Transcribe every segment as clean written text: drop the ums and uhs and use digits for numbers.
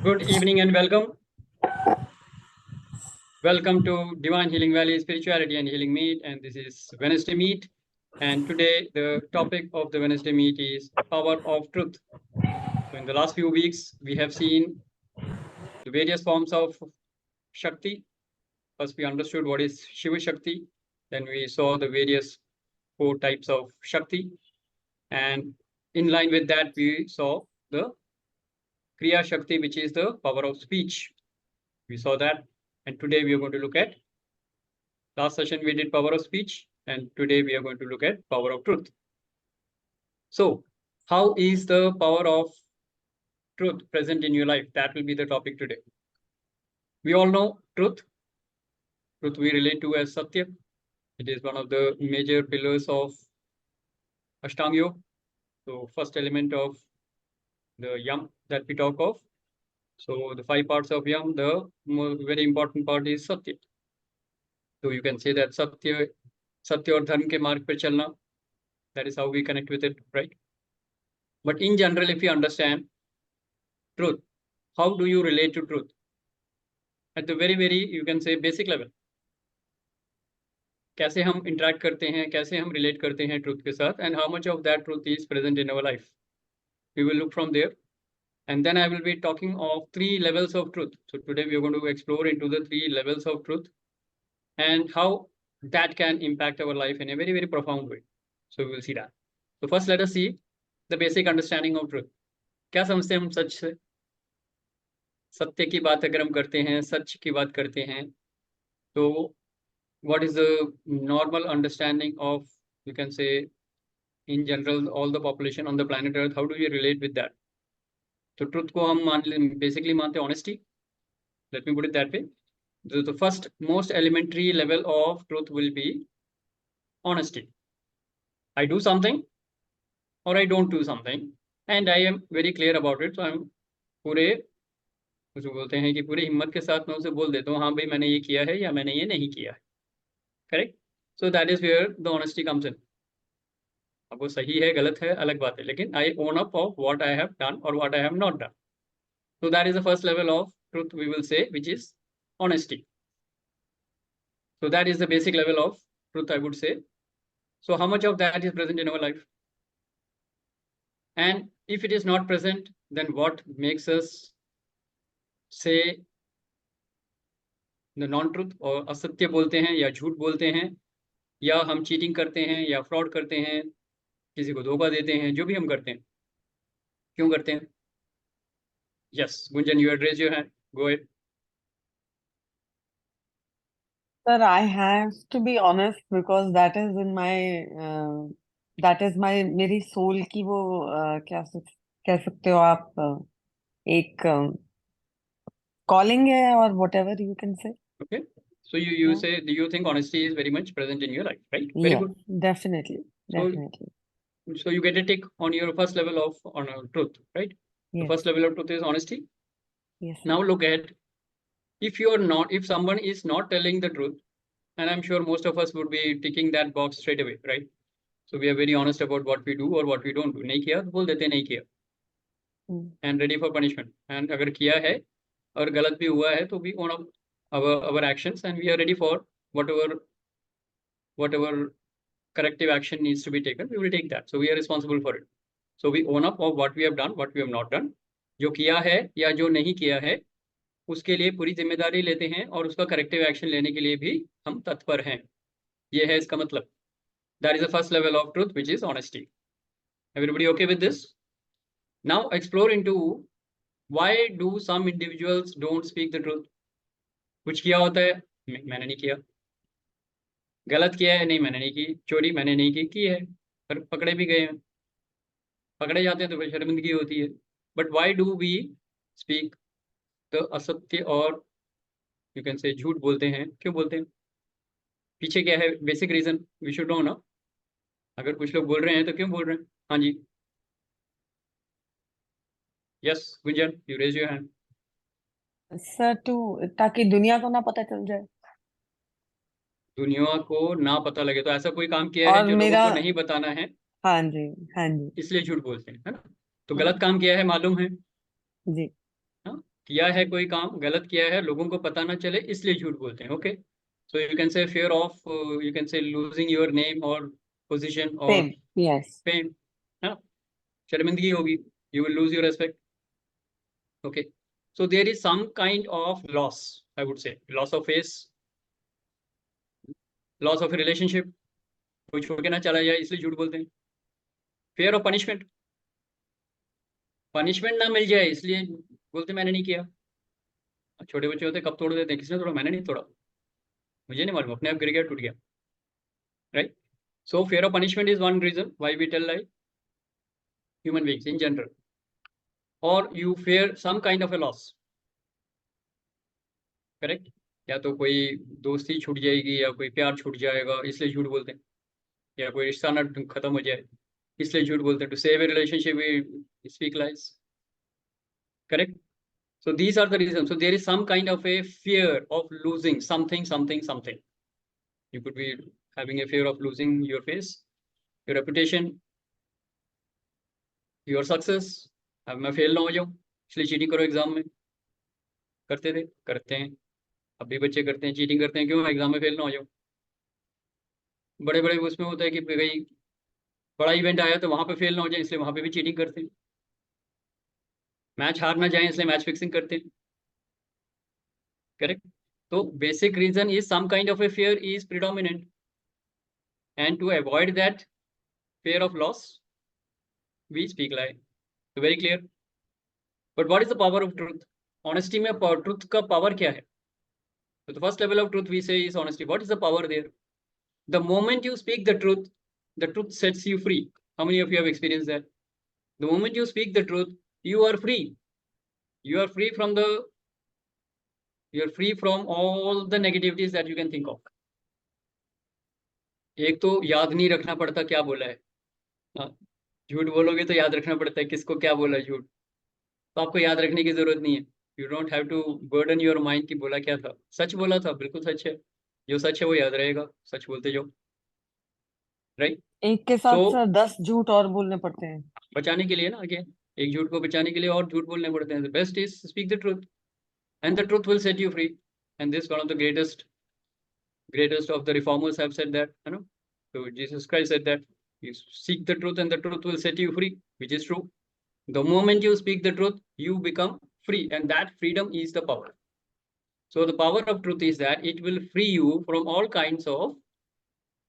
Good evening and welcome. Welcome to Divine Healing Valley Spirituality and Healing Meet, and this is Wednesday Meet. And today the topic of the Wednesday Meet is Power of Truth. So in the last few weeks, we have seen the various forms of Shakti. First, we understood what is Shiva Shakti. Then we saw the various 4 types of Shakti. And in line with that, we saw the Kriya Shakti, which is the power of speech. We saw that. And today we are going to look at, last session we did power of speech, and today we are going to look at power of truth. So how is the power of truth present in your life? That will be the topic today. We all know truth. Truth we relate to as Satya. It is one of the major pillars of Ashtanga Yoga. So first element of the Yam that we talk of. So the 5 parts of Yam, the very important part is Satya. So you can say that Satya और धर्म के मार्ग पर चलना. That is how we connect with it, right? But in general, if you understand truth, how do you relate to truth? At the very, you can say basic level. कैसे हम interact करते हैं, कैसे हम relate करते हैं truth के साथ, and how much of that truth is present in our life. We will look from there. And then I will be talking of 3 levels of truth. So today we are going to explore into the 3 levels of truth and how that can impact our life in a very, very profound way. So we will see that. So first let us see the basic understanding of truth. क्या समझते हैं हम सच से? सत्य की बात अगर हम करते हैं, सच की बात करते हैं, तो what is the normal understanding of, you can say, in general, all the population on the planet Earth, how do we relate with that? So truth को हम basically मानते हैं honesty. Let me put it that way. The first most elementary level of truth will be honesty. I do something or I don't do something and I am very clear about it. So I'm पूरे उसको बोलते हैं कि पूरी हिम्मत के साथ मैं उसे बोल देता हूँ, हाँ भाई मैंने ये किया है या मैंने ये नहीं किया है. Correct. So that is where the honesty comes in. अब वो सही है गलत है अलग बात है, लेकिन I own up of what I have done और what I have not done. So that is the first level of truth we will say, which is honesty. So that is the basic level of truth, I would say. So how much of that is present in our life? And if it is not present, then what makes us say the non-truth, और असत्य बोलते हैं या झूठ बोलते हैं या हम चीटिंग करते हैं या फ्रॉड करते हैं, किसी को धोखा देते हैं, जो भी हम करते हैं, क्यों करते हैं? Yes Gunjan, you address your hand, go ahead. Sir, I have to be honest because that is in my मेरी सोल की वो क्या कह सकते हो आप, एक calling है or whatever you can say. Okay, so you Yeah. say, do you think honesty is very much present in your life, right? Very Yeah, good. definitely. So you get a tick on your first level of truth, right? Yes. The first level of truth is honesty. Yes. Now look at, if someone is not telling the truth, and I'm sure most of us would be ticking that box straight away, right? So we are very honest about what we do or what we don't do. नहीं किया तो बोल देते नहीं किया, and ready for punishment. And अगर किया है और गलत भी हुआ है तो we own up our actions and we are ready for whatever corrective action needs to be taken. We will take that. So we are responsible for it. So we own up of what we have done, what we have not done. जो किया है या जो नहीं किया है उसके लिए पूरी जिम्मेदारी लेते हैं और उसका करेक्टिव एक्शन लेने के लिए भी हम तत्पर हैं. ये है इसका मतलब. That is the first level of truth, which is honesty. Everybody okay with this? Now explore into why do some individuals don't speak the truth. कुछ किया होता है, मैंने नहीं किया. गलत किया है, नहीं मैंने नहीं की. चोरी मैंने नहीं की है, पर पकड़े भी गए हैं. पकड़े जाते हैं तो फिर शर्मिंदगी होती है. But why do we speak the असत्य और यू कैन से झूठ बोलते हैं? क्यों बोलते हैं? पीछे क्या है basic reason? We should know ना. अगर कुछ लोग बोल रहे हैं तो क्यों बोल रहे हैं? हाँ जी, yes Gunjan, you raise your hand. Sir ताकि दुनिया को ना पता चल जाए. दुनिया को ना पता लगे, तो ऐसा कोई काम किया है जो लोगों को नहीं बताना है? हाँ जी, इसलिए झूठ बोलते हैं, है ना? तो गलत काम किया है मालूम है जी. हाँ, किया है कोई काम, गलत किया है, लोगों को पता ना चले इसलिए झूठ बोलते हैं. Okay, so you can say fear of you can say losing your name or position or Fame. Yes. fame. हाँ, शर्मिंदगी होगी, you will lose your respect. Okay, so there is some kind of loss, I would say, loss of face, loss of a relationship. कोई छोड़ के ना चला जाए इसलिए झूठ बोलते हैं. fear of punishment, पनिशमेंट ना मिल जाए इसलिए बोलते मैंने नहीं किया. छोटे बच्चे होते कब तोड़ देते हैं, किसने तोड़ा, मैंने नहीं तोड़ा, मुझे नहीं मालूम, अपने आप गिर गया, टूट गया. Right, so fear of punishment is one reason why we tell lie, human beings in general. Or you fear some kind of a loss. Correct, या तो कोई दोस्ती छूट जाएगी या कोई प्यार छूट जाएगा इसलिए झूठ बोलते हैं, या कोई रिश्ता ना खत्म हो जाए इसलिए झूठ बोलते हैं. To save a relationship we speak lies. Correct, so these are the reasons. So there is some kind of a fear of losing something. You could be having a fear of losing your face, your reputation, your success. अब मैं fail ना हो जाऊं इसलिए cheating करो exam में. करते थे, करते हैं, अब भी बच्चे करते हैं, चीटिंग करते हैं. क्यों? एग्जाम में फेल ना हो जाओ. बड़े बड़े उसमें होता है कि कहीं बड़ा इवेंट आया तो वहां पे फेल ना हो जाए इसलिए वहां पे भी चीटिंग करते हैं. मैच हार ना जाए इसलिए मैच फिक्सिंग करते हैं. करेक्ट, तो basic reason is some kind of a fear is predominant, and to avoid that fear of loss we speak lie. So very clear. But what is the power of truth? Honesty में truth का power क्या है? So the first level of truth we say is honesty. What is the power there? The moment you speak the truth sets you free. How many of you have experienced that? The moment you speak the truth, you are free. You are free from all the negativities that you can think of. एक तो याद नहीं रखना पड़ता क्या बोला है. झूठ बोलोगे तो याद रखना पड़ता है किसको क्या बोला झूठ, तो आपको याद रखने की जरूरत नहीं है. You don't have to burden your mind कि बोला क्या था. सच बोला था, बिल्कुल सच है, जो सच है वो याद रहेगा, सच बोलते जाओ. राइट, एक के सो साथ सर 10 झूठ और बोलने पड़ते हैं. बचाने के लिए ना, आगे एक झूठ को बचाने के लिए और झूठ बोलने पड़ते हैं. Best is speak the truth and the truth will set you free. And this one of the greatest of the reformers have said that, so Jesus Christ said that you seek the truth and the truth will set you free, which is true. The moment you speak the truth, you become free, and that freedom is the power. So the power of truth is that it will free you from all kinds of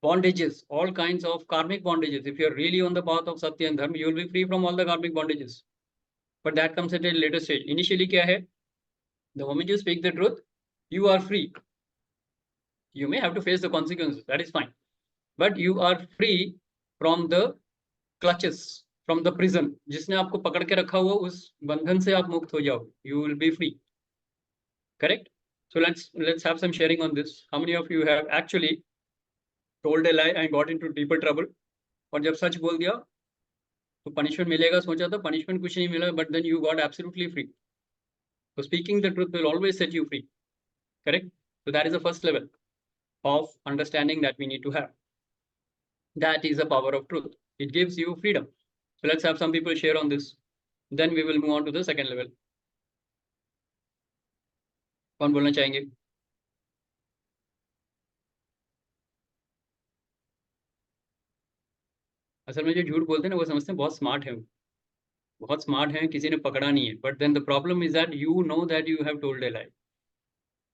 bondages, all kinds of karmic bondages. If you're really on the path of Satya and Dharma, you will be free from all the karmic bondages. But that comes at a later stage. Initially, kya hai? The moment you speak the truth, you are free. You may have to face the consequences, that is fine. But you are free from the clutches, from the prison. जिसने आपको पकड़ के रखा हुआ उस बंधन से आप मुक्त हो जाओ. You will be free. Correct? So let's have some sharing on this. How many of you have actually told a lie and got into deeper trouble? और जब सच बोल दिया तो पनिशमेंट मिलेगा सोचा था, पनिशमेंट कुछ नहीं मिला, but then you got absolutely free. So speaking the truth will always set you free. Correct? So that is the first level of understanding that we need to have. That is the power of truth. It gives you freedom. So let's have some people share on this. Then we will move on to the second level. कौन बोलना चाहेंगे? असल में जो झूठ बोलते हैं ना वो समझते हैं बहुत स्मार्ट है, बहुत स्मार्ट है, किसी ने पकड़ा नहीं है. But then the problem is that you know that you have told a lie.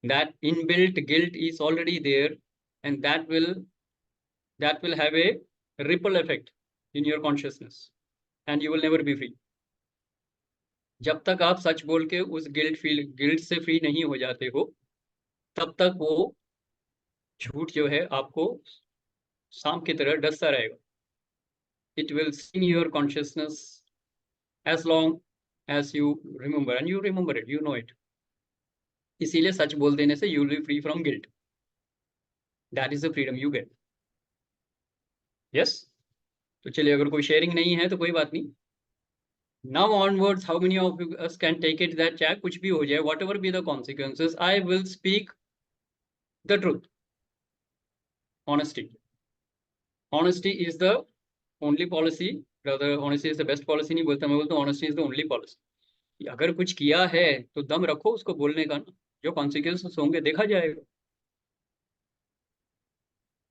That inbuilt guilt is already there, and that will have a ripple effect in your consciousness, and you will never be free. जब तक आप सच बोल के उस guilt से free नहीं हो जाते हो, तब तक वो झूठ जो है आपको सांप की तरह डसता रहेगा. It will sting your consciousness as long as you remember, and you remember it, you know it. इसीलिए सच बोल देने से you will be free from guilt. That is the freedom you get. Yes? तो चलिए, अगर कोई शेयरिंग नहीं है तो कोई बात नहीं. Now onwards, how many of us can take it that चाहे कुछ भी हो जाए, whatever be the consequences, I will speak the truth. Honesty. Honesty is the only policy. Rather, honesty is the best policy नहीं बोलता, मैं बोलता हूँ honesty is the only policy. कि अगर कुछ किया है तो दम रखो उसको बोलने का ना, जो कॉन्सिक्वेंसेस होंगे देखा जाएगा.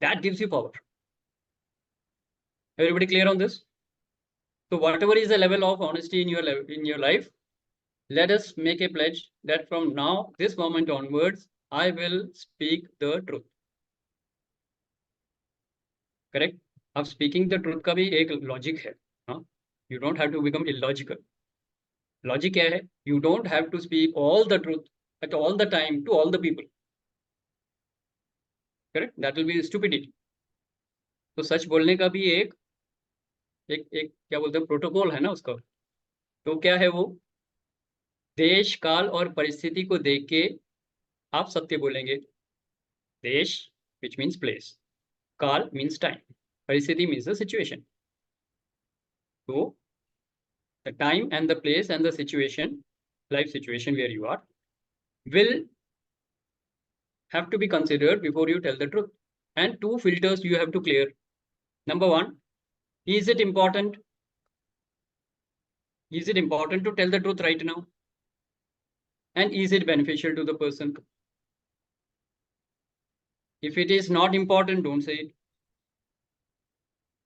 That gives you power. Everybody clear on this? So whatever is the level of honesty in your life, let us make a pledge that from now, this moment onwards, I will speak the truth. Correct? अब speaking the truth का भी एक logic है. हाँ? You don't have to become illogical. Logic क्या है? You don't have to speak all the truth at all the time to all the people. Correct? That will be stupidity. तो सच बोलने का भी एक एक एक क्या बोलते हैं प्रोटोकॉल है ना उसका. तो क्या है वो? देश काल और परिस्थिति को देख के आप सत्य बोलेंगे. देश which means place, काल means time, परिस्थिति means the situation. So the time and the place and the situation, life situation where you are, will have to be considered before you tell the truth. And two filters you have to clear. Number one, is it important? Is it important to tell the truth right now? And is it beneficial to the person? If it is not important, don't say it.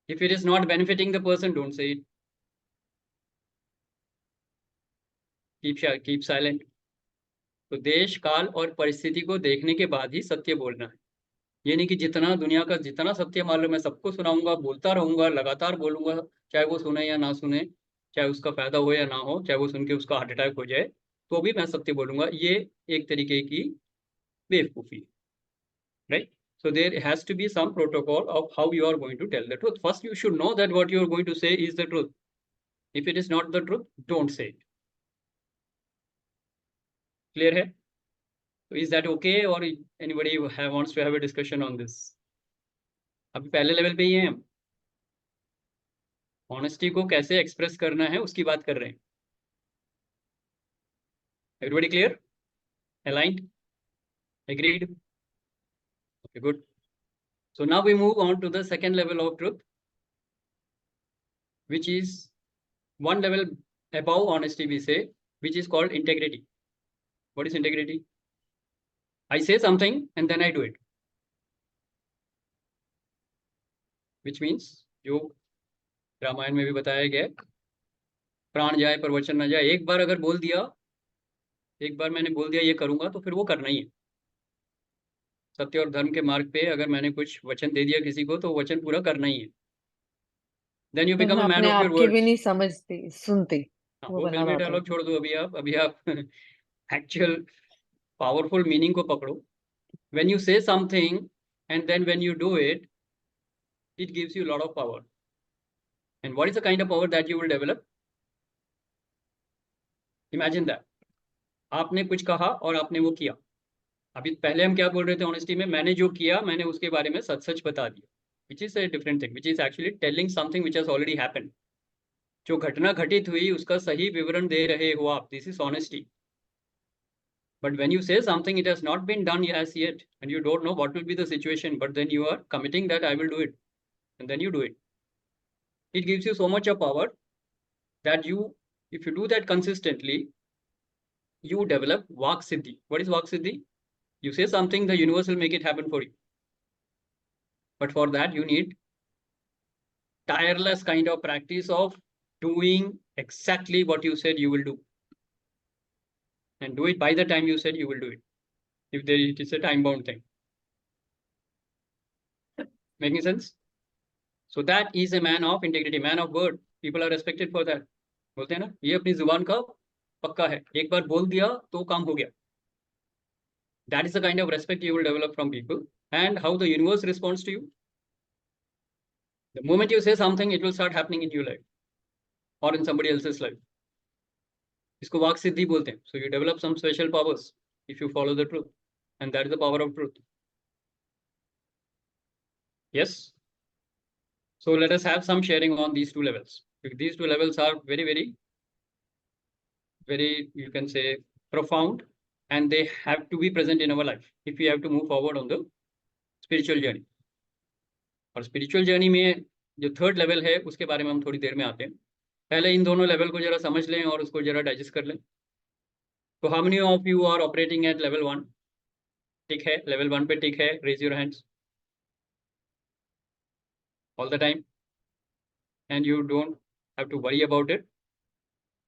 If it is not benefiting the person, don't say it. Keep silent. तो देश काल और परिस्थिति को देखने के बाद ही सत्य बोलना है. ये नहीं कि जितना दुनिया का जितना सत्य मालूम है सबको सुनाऊंगा, बोलता रहूंगा, लगातार बोलूंगा, चाहे वो सुने या ना सुने, चाहे उसका फायदा हो या ना हो, चाहे वो सुन के उसका हार्ट अटैक हो जाए तो भी मैं सत्य बोलूंगा. ये एक तरीके की बेवकूफी. Right? So there has to be some protocol of how you are going to tell the truth. First, you should know that what you are going to say is the truth. If it is not the truth, don't say it. Clear है? So is that okay, or anybody wants to have a discussion on this? अभी पहले level पे ही हैं हम. Honesty को कैसे express करना है उसकी बात कर रहे हैं. Everybody clear? Aligned? Agreed? Okay, good. So now we move on to the second level of truth, which is one level above honesty, we say, which is called integrity. What is integrity? I say something and then I do it. Which means, जो रामायण में भी बताया गया, प्राण जाए पर वचन न जाए. एक बार अगर बोल दिया, एक बार मैंने बोल दिया ये करूंगा तो फिर वो करना ही है. सत्य और धर्म के मार्ग पे अगर मैंने कुछ वचन दे दिया किसी को तो वचन पूरा करना ही है. Then you become a man अपने of your आप की भी words. नहीं समझती, सुनती. वो बना फिल्मी रहा था. डायलॉग छोड़ दो. अभी आप एक्चुअल पावरफुल मीनिंग को पकड़ो. When you say something and then when you do it, it gives you a lot of power. And what is the kind of power that you will develop? Imagine that. आपने कुछ कहा और आपने वो किया. अभी पहले हम क्या बोल रहे थे ऑनेस्टी में? मैंने जो किया मैंने उसके बारे में सच सच बता दिया. Which is a different thing. Which is actually telling something which has already happened. जो घटना घटित हुई उसका सही विवरण दे रहे हो आप. This is honesty. But when you say something, it has not been done as yet, and you don't know what will be the situation, but then you are committing that I will do it, and then you do it. It gives you so much of power that you, if you do that consistently, you develop Vak Siddhi. What is Vak Siddhi? You say something, the universe will make it happen for you. But for that, you need tireless kind of practice of doing exactly what you said you will do. And do it by the time you said you will do it. If there it is a time-bound thing. Making sense? So that is a man of integrity, man of word. People are respected for that. बोलते हैं ना, ये अपनी जुबान का पक्का है. एक बार बोल दिया तो काम हो गया. That is the kind of respect you will develop from people. And how the universe responds to you. The moment you say something, it will start happening in your life or in somebody else's life. इसको वाक सिद्धि बोलते हैं. So you develop some special powers if you follow the truth. And that is the power of truth. Yes? So let us have some sharing on these two levels. These two levels are very, you can say, profound, and they have to be present in our life if we have to move forward on the spiritual journey. और spiritual journey में जो third level है उसके बारे में हम थोड़ी देर में आते हैं. पहले इन दोनों लेवल को जरा समझ लें और उसको जरा डाइजेस्ट कर लें. तो how many of you are operating at level 1? Tick है, लेवल 1 पे टिक है, raise your hands. All the time and you don't have to worry about it.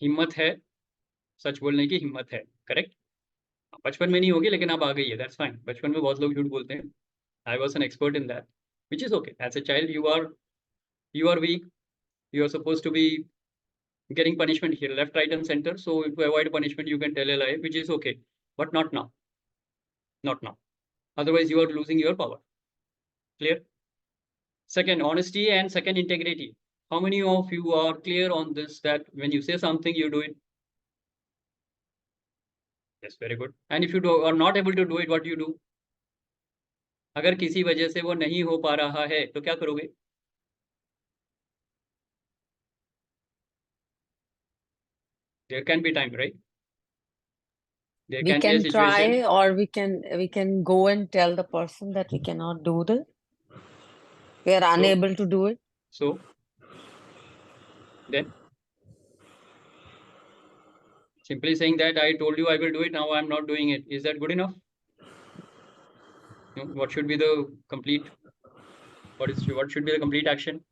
हिम्मत है, सच बोलने की हिम्मत है. करेक्ट. बचपन में नहीं होगी लेकिन अब आ गई है, दैट्स फाइन. बचपन में बहुत लोग झूठ बोलते हैं. I was an expert in that, which is okay. As a child you are weak. You are supposed to be getting punishment here, left, right, and center. So to avoid punishment, you can tell a lie, which is okay, but not now. Not now. Otherwise, you are losing your power. Clear? Second, honesty, and second, integrity. How many of you are clear on this, that when you say something, you do it? Yes, very good. And if you are not able to do it, what do you do? अगर किसी वजह से वो नहीं हो पा रहा है तो क्या करोगे? There can be time, right? There We can be a can situation. try, or we can go and tell the person that we cannot do this. We are unable to do it. So then simply saying that I told you I will do it, now I'm not doing it. Is that good enough? No, what should be the complete, what should be the complete action?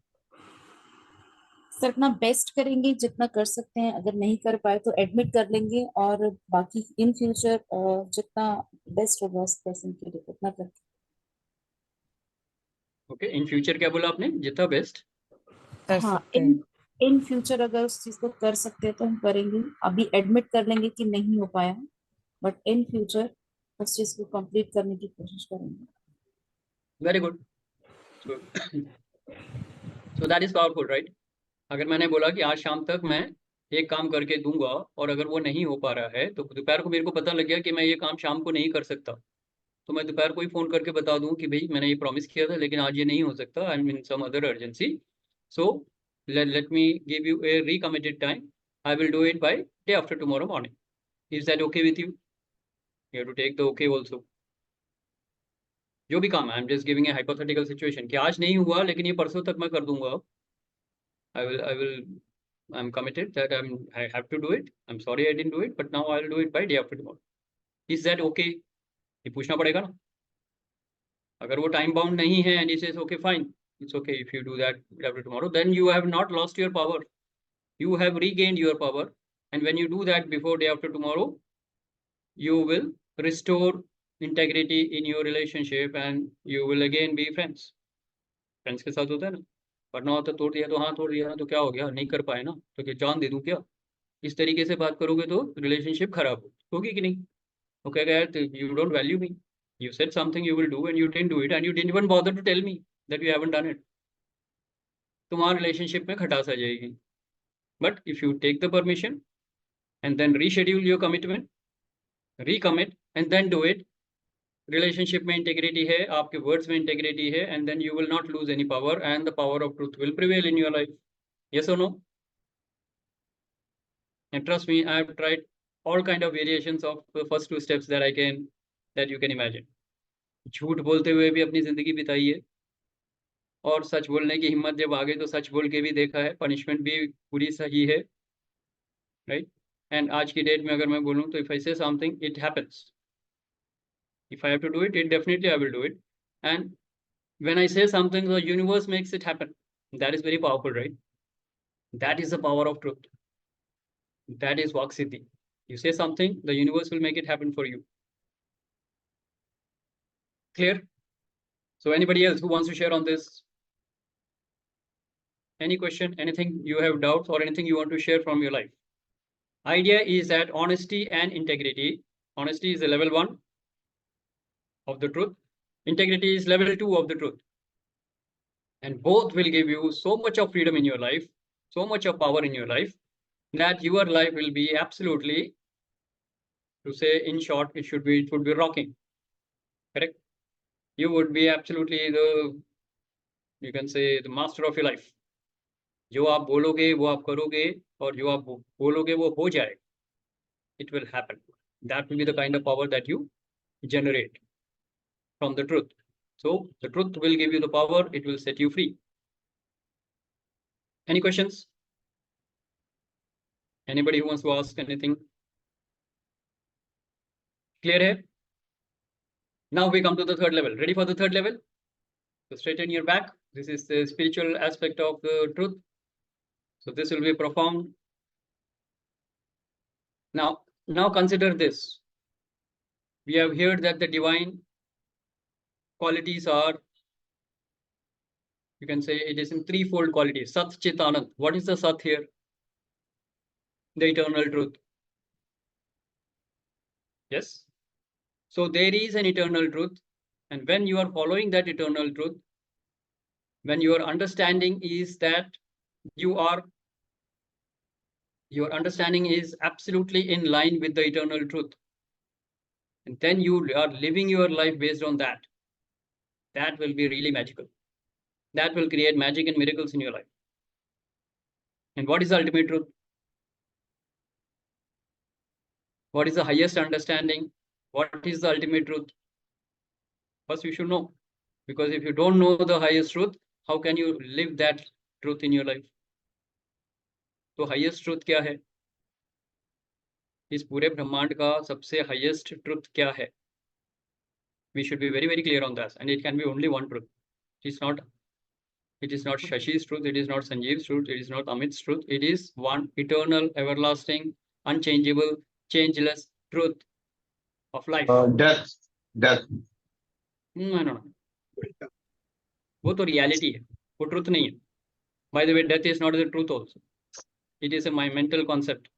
Sir अपना best करेंगे जितना कर सकते हैं, अगर नहीं कर पाए तो एडमिट कर लेंगे, और बाकी इन फ्यूचर जितना बेस्ट होगा उस पर्सन के लिए उतना कर. ओके, इन फ्यूचर क्या बोला आपने? जितना बेस्ट कर हाँ, सकते हैं. इन फ्यूचर अगर उस चीज को कर सकते हैं तो हम करेंगे. अभी एडमिट कर लेंगे कि नहीं हो पाया, बट इन फ्यूचर उस चीज को कंप्लीट करने की कोशिश करेंगे. Very good. So that is powerful, right? अगर मैंने बोला कि आज शाम तक मैं एक काम करके दूंगा और अगर वो नहीं हो पा रहा है तो दोपहर को मेरे को पता लग गया कि मैं ये काम शाम को नहीं कर सकता, तो मैं दोपहर को ही फोन करके बता दूं कि भाई मैंने ये प्रॉमिस किया था लेकिन आज ये नहीं हो सकता, I am in some other urgency. So let me give you a recommitted time. I will do it by day after tomorrow morning. Is that okay with you? You have to take the okay also. जो भी काम है, I am just giving a hypothetical situation कि आज नहीं हुआ लेकिन ये परसों तक मैं कर दूंगा. I will I'm committed that I have to do it. I'm sorry I didn't do it, but now I'll do it by day after tomorrow. Is that okay? ये पूछना पड़ेगा ना. अगर वो टाइम बाउंड नहीं है and he says okay fine, it's okay if you do that day after tomorrow, then you have not lost your power. You have regained your power, and when you do that before day after tomorrow, you will restore integrity in your relationship and you will again be friends. Friends के साथ होता है ना. वरना होता तोड़ दिया तो हाँ तोड़ दिया ना तो क्या हो गया, नहीं कर पाए ना तो क्या जान दे दूं क्या? इस तरीके से बात करोगे तो रिलेशनशिप खराब होगी कि नहीं? तो क्या यार, you don't value me. You said something you will do and you didn't do it, and you didn't even bother to tell me that you haven't done it. तुम्हारा रिलेशनशिप में खटास आ जाएगी. But if you take the permission and then reschedule your commitment, recommit and then do it, relationship में integrity है, आपके words में integrity है, and then you will not lose any power and the power of truth will prevail in your life. Yes or no? And trust me, I have tried all kind of variations of the first two steps that you can imagine. झूठ बोलते हुए भी अपनी जिंदगी बिताई है, और सच बोलने की हिम्मत जब आ गई तो सच बोल के भी देखा है, पनिशमेंट भी पूरी सही है, राइट? एंड आज की डेट में अगर मैं बोलूँ तो इफ आई से something it happens. If I have to do it, definitely I will do it. And when I say something, the universe makes it happen. That is very powerful, right? That is the power of truth. That is Vaksiddhi. You say something, the universe will make it happen for you. Clear? So anybody else who wants to share on this? Any question, anything you have doubts or anything you want to share from your life? Idea is that honesty and integrity. Honesty is the level 1 of the truth. Integrity is level 2 of the truth. And both will give you so much of freedom in your life, so much of power in your life, that your life will be absolutely, to say in short, it would be rocking. Correct? You would be absolutely you can say the master of your life. जो आप बोलोगे वो आप करोगे, और जो आप बोलोगे वो हो जाएगा. It will happen. That will be the kind of power that you generate from the truth. So the truth will give you the power, it will set you free. Any questions? Anybody who wants to ask anything? Clear here? Now we come to the third level. Ready for the third level? So straighten your back. This is the spiritual aspect of the truth. So this will be profound. Now consider this. We have heard that the divine qualities are, you can say it is in threefold qualities. Sat, Chit, Anand. What is the Sat here? The eternal truth. Yes. So there is an eternal truth. And when you are following that eternal truth, when your understanding is that your understanding is absolutely in line with the eternal truth, and then you are living your life based on that, that will be really magical. That will create magic and miracles in your life. And what is the ultimate truth? What is the highest understanding? What is the ultimate truth? First, you should know. Because if you don't know the highest truth, how can you live that truth in your life? तो highest truth क्या है? इस पूरे ब्रह्मांड का सबसे highest truth क्या है? We should be very, very clear on that. And it can be only one truth. It is not Shashi's truth. It is not Sanjeev's truth. It is not Amit's truth. It is one eternal, everlasting, unchangeable, changeless truth of life. Death. No. वो तो reality है. वो truth नहीं है. By the way, death is not the truth also. It is a mental concept.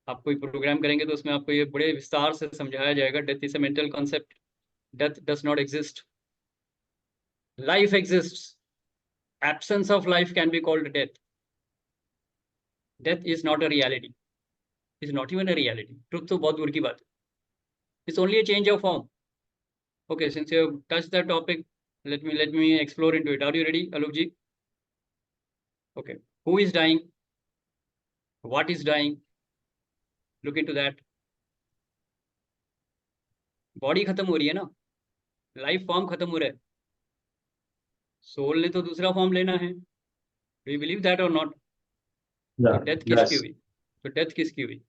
आप कोई programme करेंगे तो उसमें आपको ये बड़े विस्तार से समझाया जाएगा. Death is a mental concept. Death does not exist. Life exists. Absence of life can be called death. Death is not a reality. It's not even a reality. Truth तो बहुत दूर की बात है. It's only a change of form. Okay, since you have touched that topic, let me explore into it. Are you ready, Alok ji? Okay. Who is dying? What is dying? Look into that. Body खत्म हो रही है ना, life form खत्म हो रहा है, soul ने तो दूसरा फॉर्म लेना है. Do you believe that or not? Yeah. तो डेथ Yes. किसकी हुई? तो डेथ किसकी हुई?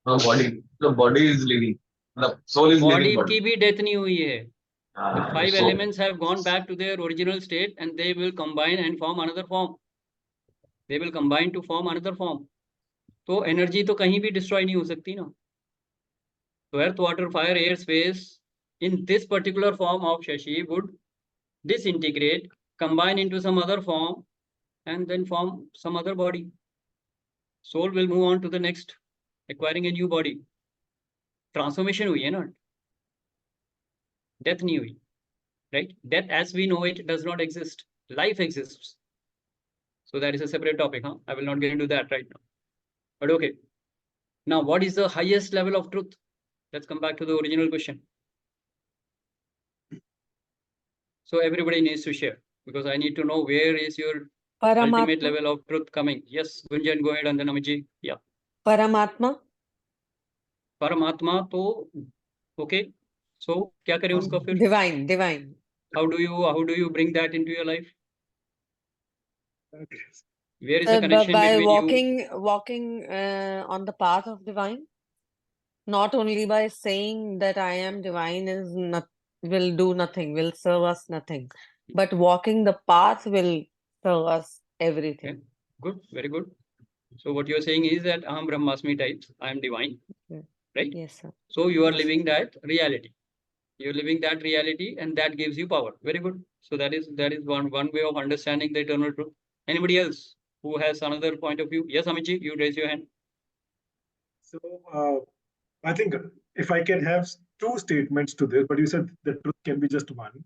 No body. The body is leaving. The soul is body leaving की body. भी डेथ नहीं हुई है. The The 5 soul. elements have gone back to their original state and they will combine and form another form. They will combine to form another form. तो energy तो कहीं भी destroy नहीं हो सकती ना. So earth, water, fire, air, space in this particular form of Shashi would disintegrate, combine into some other form and then form some other body. Soul will move on to the next, acquiring a new body. Transformation हुई है ना, death नहीं हुई, right? Death as we know it does not exist. Life exists. So that is a separate topic, huh? I will not get into that right now. But okay. Now, what is the highest level of truth? Let's come back to the original question. So everybody needs to share because I need to know where is your ultimate Paramatma. level of truth coming. Yes, Gunjan, go ahead and then Amiji. Yeah. Paramatma. Paramatma to okay. So क्या करें उसका फिर? Divine. How do you bring that into your life? Where is the Sir, connection by between you? walking on the path of divine, not only by saying that I am divine will do nothing, will serve us nothing, but walking the path will serve us everything. Okay. Good, very good. So what you are saying is that Aham Brahmasmi types, I am divine, Okay. right? Yes, sir. So you are Yes. living that reality. You're living that reality and that gives you power. Very good. So that is one way of understanding the eternal truth. Anybody else who has another point of view? Yes, Amiji, you raise your hand. So I think if I can have two statements to this, but you said the truth can be just one.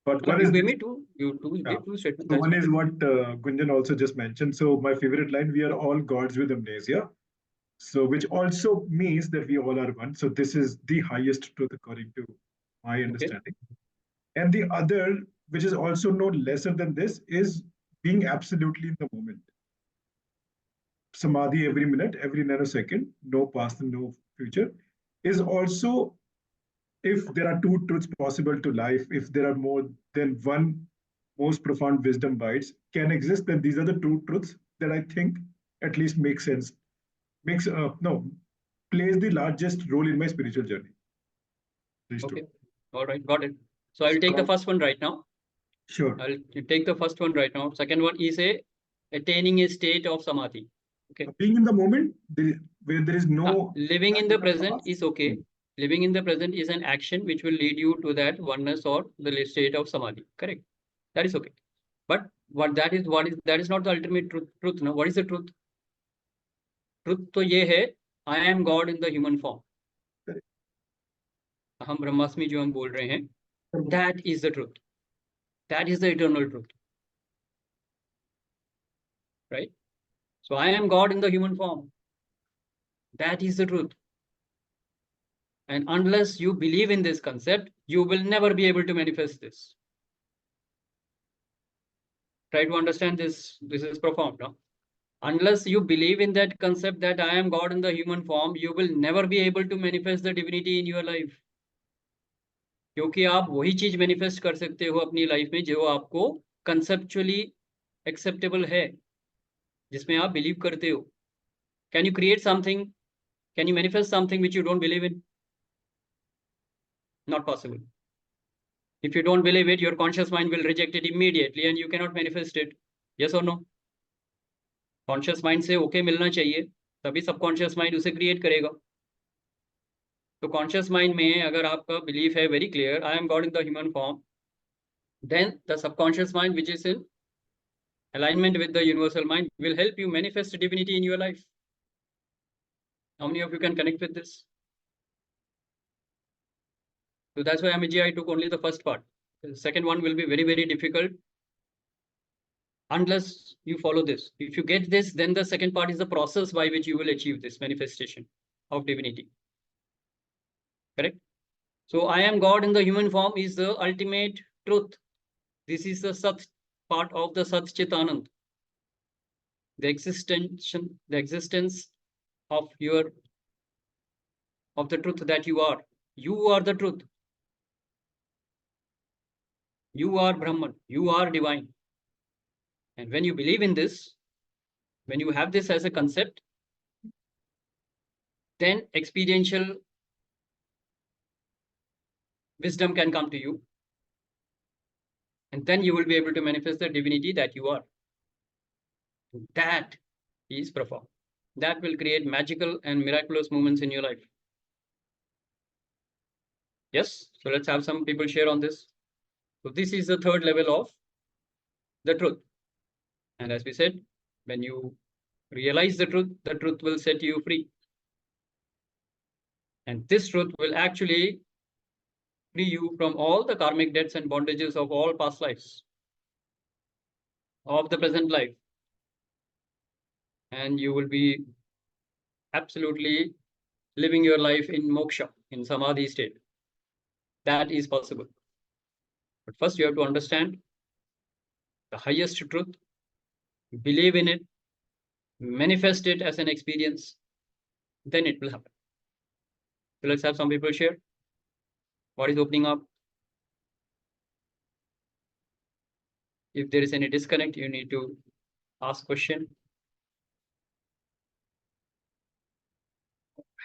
But one You is gave this. me two. You gave two statements. So That's one fine. is what Gunjan also just mentioned. So my favorite line: "We are all gods with amnesia." So which also means that we all are one. So this is the highest truth according to my understanding. And the other, which is also no lesser than this, is being absolutely in the moment. Samadhi every minute, every nanosecond, no past and no future, is also, if there are two truths possible to life, if there are more than one most profound wisdom bites can exist, then these are the two truths that I think at least make sense plays the largest role in my spiritual journey. These two. Okay. All right. Got it. So I will take the first one right now. Sure. I'll take the first one right now. Second one is attaining a state of samadhi. Okay. Being in the moment, where there is no. Living in the present is okay. Living in the present is an action which will lead you to that oneness or the state of samadhi. Correct. That is okay. But that is not the ultimate truth. No. What is the truth? Truth तो ये है, I am God in the human form. हम ब्रह्मास्मि जो हम बोल रहे हैं, that is the truth. That is the eternal truth. Right? So I am God in the human form. That is the truth. And unless you believe in this concept, you will never be able to manifest this. Try to understand this. This is profound. No? Unless you believe in that concept that I am God in the human form, you will never be able to manifest the divinity in your life. क्योंकि आप वही चीज manifest कर सकते हो अपनी life में जो आपको कंसेप्चुअली एक्सेप्टेबल है, जिसमें आप बिलीव करते हो. Can you create something, can you manifest something which you don't believe in? Not possible. If you don't believe it, your conscious mind will reject it immediately and you cannot manifest it. Yes or no? Conscious mind से okay मिलना चाहिए, तभी subconscious mind उसे create करेगा. तो conscious mind में अगर आपका बिलीफ है very clear, I am God in the human form, then the subconscious mind, which is in alignment with the universal mind, will help you manifest divinity in your life. How many of you can connect with this? So that's why I took only the first part. The second one will be very, very difficult unless you follow this. If you get this, then the second part is the process by which you will achieve this manifestation of divinity. Correct? So I am God in the human form is the ultimate truth. This is the Sat part of the Sat Chit Anand. The existence of the truth that you are. You are the truth. You are Brahman. You are divine. And when you believe in this, when you have this as a concept, then experiential wisdom can come to you. And then you will be able to manifest the divinity that you are. That is profound. That will create magical and miraculous moments in your life. Yes? So let's have some people share on this. So this is the third level of the truth. And as we said, when you realize the truth will set you free. And this truth will actually free you from all the karmic debts and bondages of all past lives, of the present life. And you will be absolutely living your life in moksha, in samadhi state. That is possible. But first you have to understand the highest truth, believe in it, manifest it as an experience, then it will happen. So let's have some people share. What is opening up? If there is any disconnect, you need to ask question.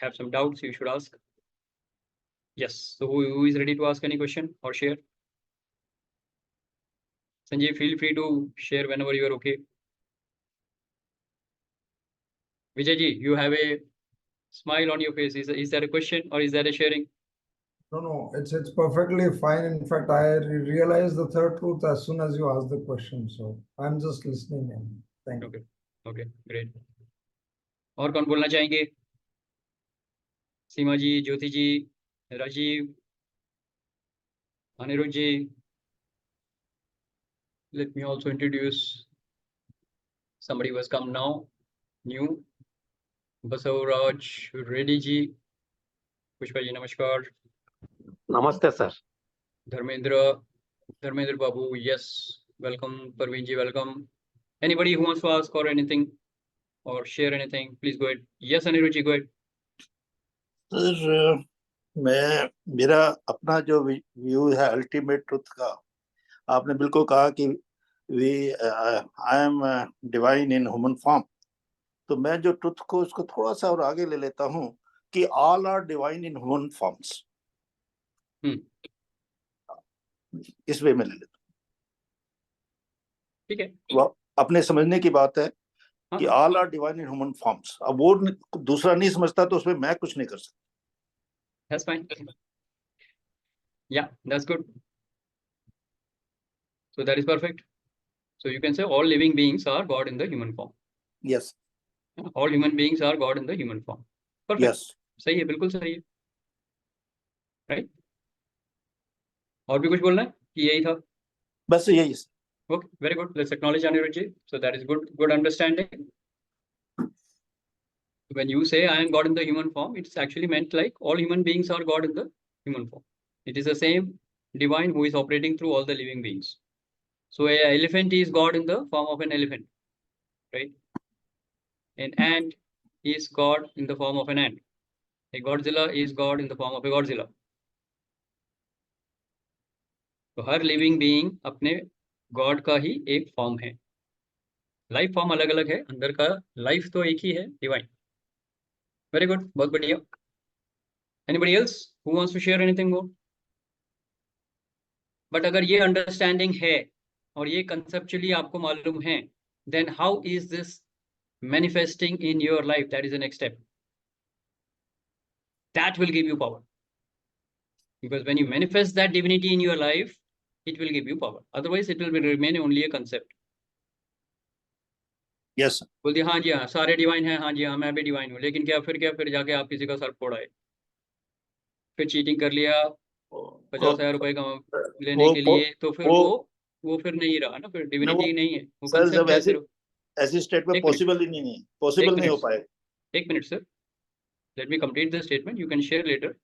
Have some doubts, you should ask. Yes. So who is ready to ask any question or share? Sanjay, feel free to share whenever you are okay. Vijay ji, you have a smile on your face. Is that a question or is that a sharing? No, it's perfectly fine. In fact, I realized the third truth as soon as you asked the question. So I'm just listening in. Thank you. Okay, great. और कौन बोलना चाहेंगे? सीमा जी, ज्योति जी, राजीव, अनिरुद्ध जी. Let me also introduce somebody who has come now, new. Basavaraj Reddy ji, Pushpa ji, namaskar. Namaste, sir. Dharmendra Babu, yes, welcome. Parveen ji, welcome. Anybody who wants to ask or anything or share anything, please go ahead. Yes, Anirudh ji, go ahead. Sir, मेरा अपना जो view है ultimate truth का, आपने बिल्कुल कहा कि I am divine in human form. तो मैं जो ट्रुथ को उसको थोड़ा सा और आगे ले लेता हूँ कि all are divine in human forms, इस वे में ले लेता ठीक है, हूँ। वो अपने समझने की बात है हाँ, कि all are divine in human forms. अब वो दूसरा नहीं समझता तो उसमें मैं कुछ नहीं कर सकता। that's fine. Yeah, that's good. So that is perfect. So you can say all living beings are God in the human form. Yes All human beings are God in the human form. Perfect. Yes सही है, बिल्कुल सही है, right. और भी कुछ बोलना है कि यही था? बस यही। Okay, very good. Let's acknowledge Anirudh. So that is good understanding. When you say I am God in the human form, it's actually meant like all human beings are God in the human form. It is the same divine who is operating through all the living beings. So an elephant is God in the form of an elephant, right? An ant is God in the form of an ant. A Godzilla is God in the form of a Godzilla. तो हर living being अपने God का ही एक form है। Life form अलग अलग है, अंदर का लाइफ तो एक ही है, डिवाइन। वेरी गुड, बहुत बढ़िया। Anybody else who wants to share anything more? But अगर ये अंडरस्टैंडिंग है और ये कंसेप्चुअली आपको मालूम है, then how is this manifesting in your life? That is the next step. That will give you power. Because when you manifest that divinity in your life, it will give you power. Otherwise, it will remain only a concept. Yes बोल दिया हाँ जी हाँ सारे divine हैं, हाँ जी हाँ मैं भी डिवाइन हूँ, लेकिन क्या फिर जाके आप किसी का सर फोड़ाए, फिर चीटिंग कर लिया 50,000 रुपए लेने के लिए, तो फिर वो फिर नहीं रहा ना, फिर डिविनिटी नहीं है, वो सर, जब कंसेप्ट है सिर्फ। ऐसी स्टेट में एक मिनट, पॉसिबल ही नहीं है, पॉसिबल नहीं हो पाएगा। एक minute sir, let me complete the statement, you can share later.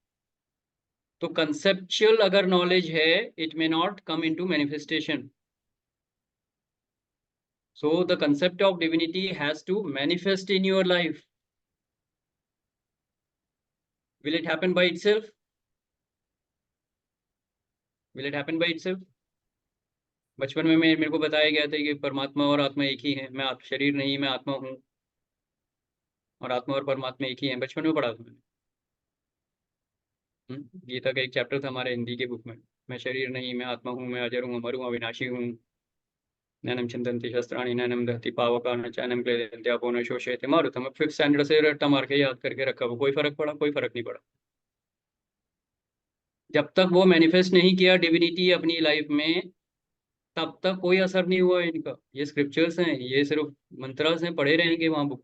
तो कंसेप्चुअल अगर नॉलेज है, it may not come into manifestation. So the concept of divinity has to manifest in your life. Will it happen by itself? Will it happen by itself? बचपन में मेरे को बताया गया था कि परमात्मा और आत्मा एक ही है, मैं शरीर नहीं, मैं आत्मा हूँ, और आत्मा और परमात्मा एक ही है। बचपन में पढ़ा था मैंने। गीता का एक चैप्टर था हमारे हिंदी के बुक में, मैं शरीर नहीं, मैं आत्मा हूँ, मैं अजर हूँ, अमर हूँ, अविनाशी हूँ, नैनम चिंतन्ति शस्त्राणि नैनम दहति पावका न चैनम क्लेदन्ति आपो न शोषयति मारुतम। 5th स्टैंडर्ड से रट्टा मार के याद करके रखा, वो कोई फर्क पड़ा? कोई फर्क नहीं पड़ा। जब तक वो मैनिफेस्ट नहीं किया डिविनिटी अपनी लाइफ में, तब तक कोई असर नहीं हुआ इनका। ये स्क्रिप्चर्स हैं, ये सिर्फ मंत्रास हैं, पढ़े रहेंगे वहां book.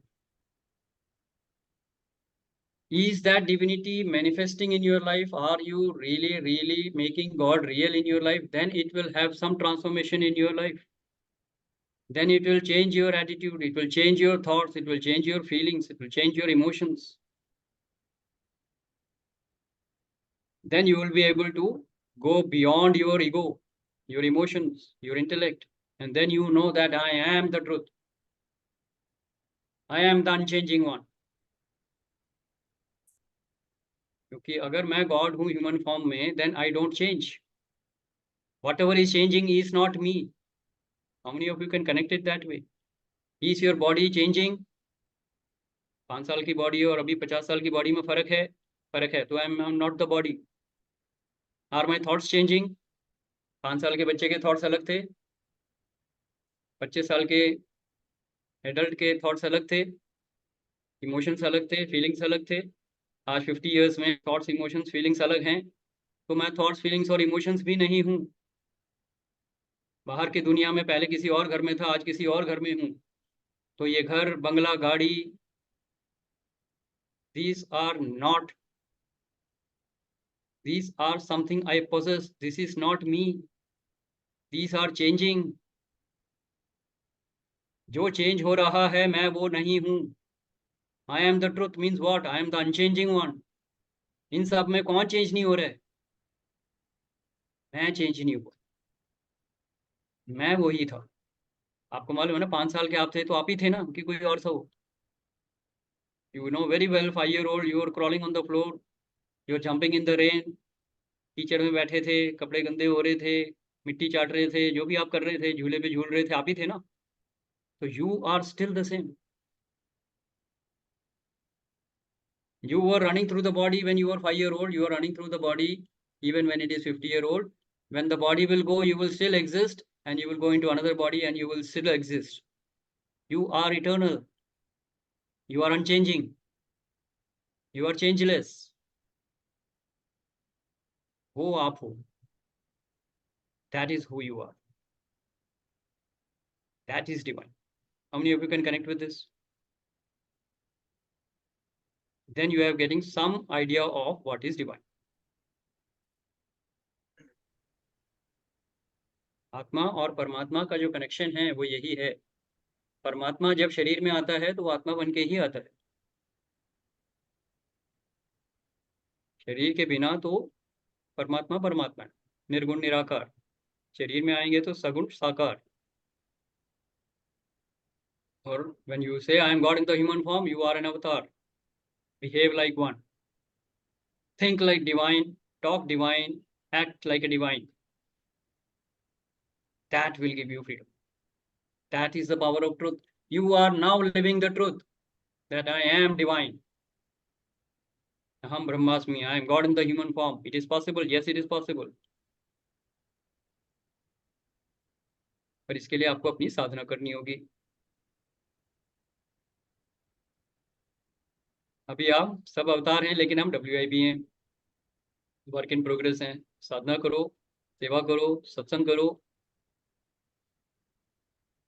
Is that divinity manifesting in your life? Are you really making God real in your life? Then it will have some transformation in your life. Then it will change your attitude, it will change your thoughts, it will change your feelings, it will change your emotions. Then you will be able to go beyond your ego, your emotions, your intellect, and then you know that I am the truth. I am the unchanging one. क्योंकि अगर मैं god हूँ human form में, then I don't change. Whatever is changing is not me. How many of you can connect it that way? Is your body changing? 5 साल की body और अभी 50 साल की बॉडी में फर्क है, तो I am not the body. Are my thoughts changing? 5 साल के बच्चे के थॉट्स अलग थे, 25 साल के एडल्ट के थॉट्स अलग थे, इमोशंस अलग थे, फीलिंग्स अलग थे. आज 50 ईयर्स में थॉट्स, इमोशंस, फीलिंग्स अलग हैं. तो मैं थॉट्स, फीलिंग्स और इमोशंस भी नहीं हूँ. बाहर की दुनिया में पहले किसी और घर में था, आज किसी और घर में हूँ. तो ये घर, बंगला, गाड़ी, these are something I possess. This is not me. These are changing. जो चेंज हो रहा है मैं वो नहीं हूँ. I am the truth means what? I am the unchanging one. इन सब में कौन चेंज नहीं हो रहा है? मैं चेंज नहीं हुआ, मैं वही था. आपको मालूम है ना, 5 साल के आप थे तो आप ही थे ना, कि कोई और था वो? You know very well, 5-year-old, you are crawling on the floor, you are jumping in the rain. कीचड़ में बैठे थे, कपड़े गंदे हो रहे थे, मिट्टी चाट रहे थे, जो भी आप कर रहे थे, झूले पे झूल रहे थे, आप ही थे ना. तो you are still the same. You were running through the body when you were 5-year-old. You are running through the body even when it is 50-year-old. When the body will go, you will still exist, and you will go into another body and you will still exist. You are eternal. You are unchanging. You are changeless. वो आप हो. That is who you are. That is divine. How many of you can connect with this? Then you are getting some idea of what is divine. आत्मा और परमात्मा का जो connection है वो यही है. परमात्मा जब शरीर में आता है तो वो आत्मा बन के ही आता है. शरीर के बिना तो परमात्मा परमात्मा है, निर्गुण निराकार. शरीर में आएंगे तो सगुण साकार. और when you say I am God in the human form, you are an avatar. Behave like one. Think like divine, talk divine, act like a divine. That will give you freedom. That is the power of truth. You are now living the truth that I am divine. Aham Brahmasmi, I am God in the human form. It is possible. Yes, it is possible. पर इसके लिए आपको अपनी साधना करनी होगी. अभी आप सब अवतार हैं, लेकिन हम WIB हैं, वर्क इन प्रोग्रेस हैं. साधना करो, सेवा करो, सत्संग करो,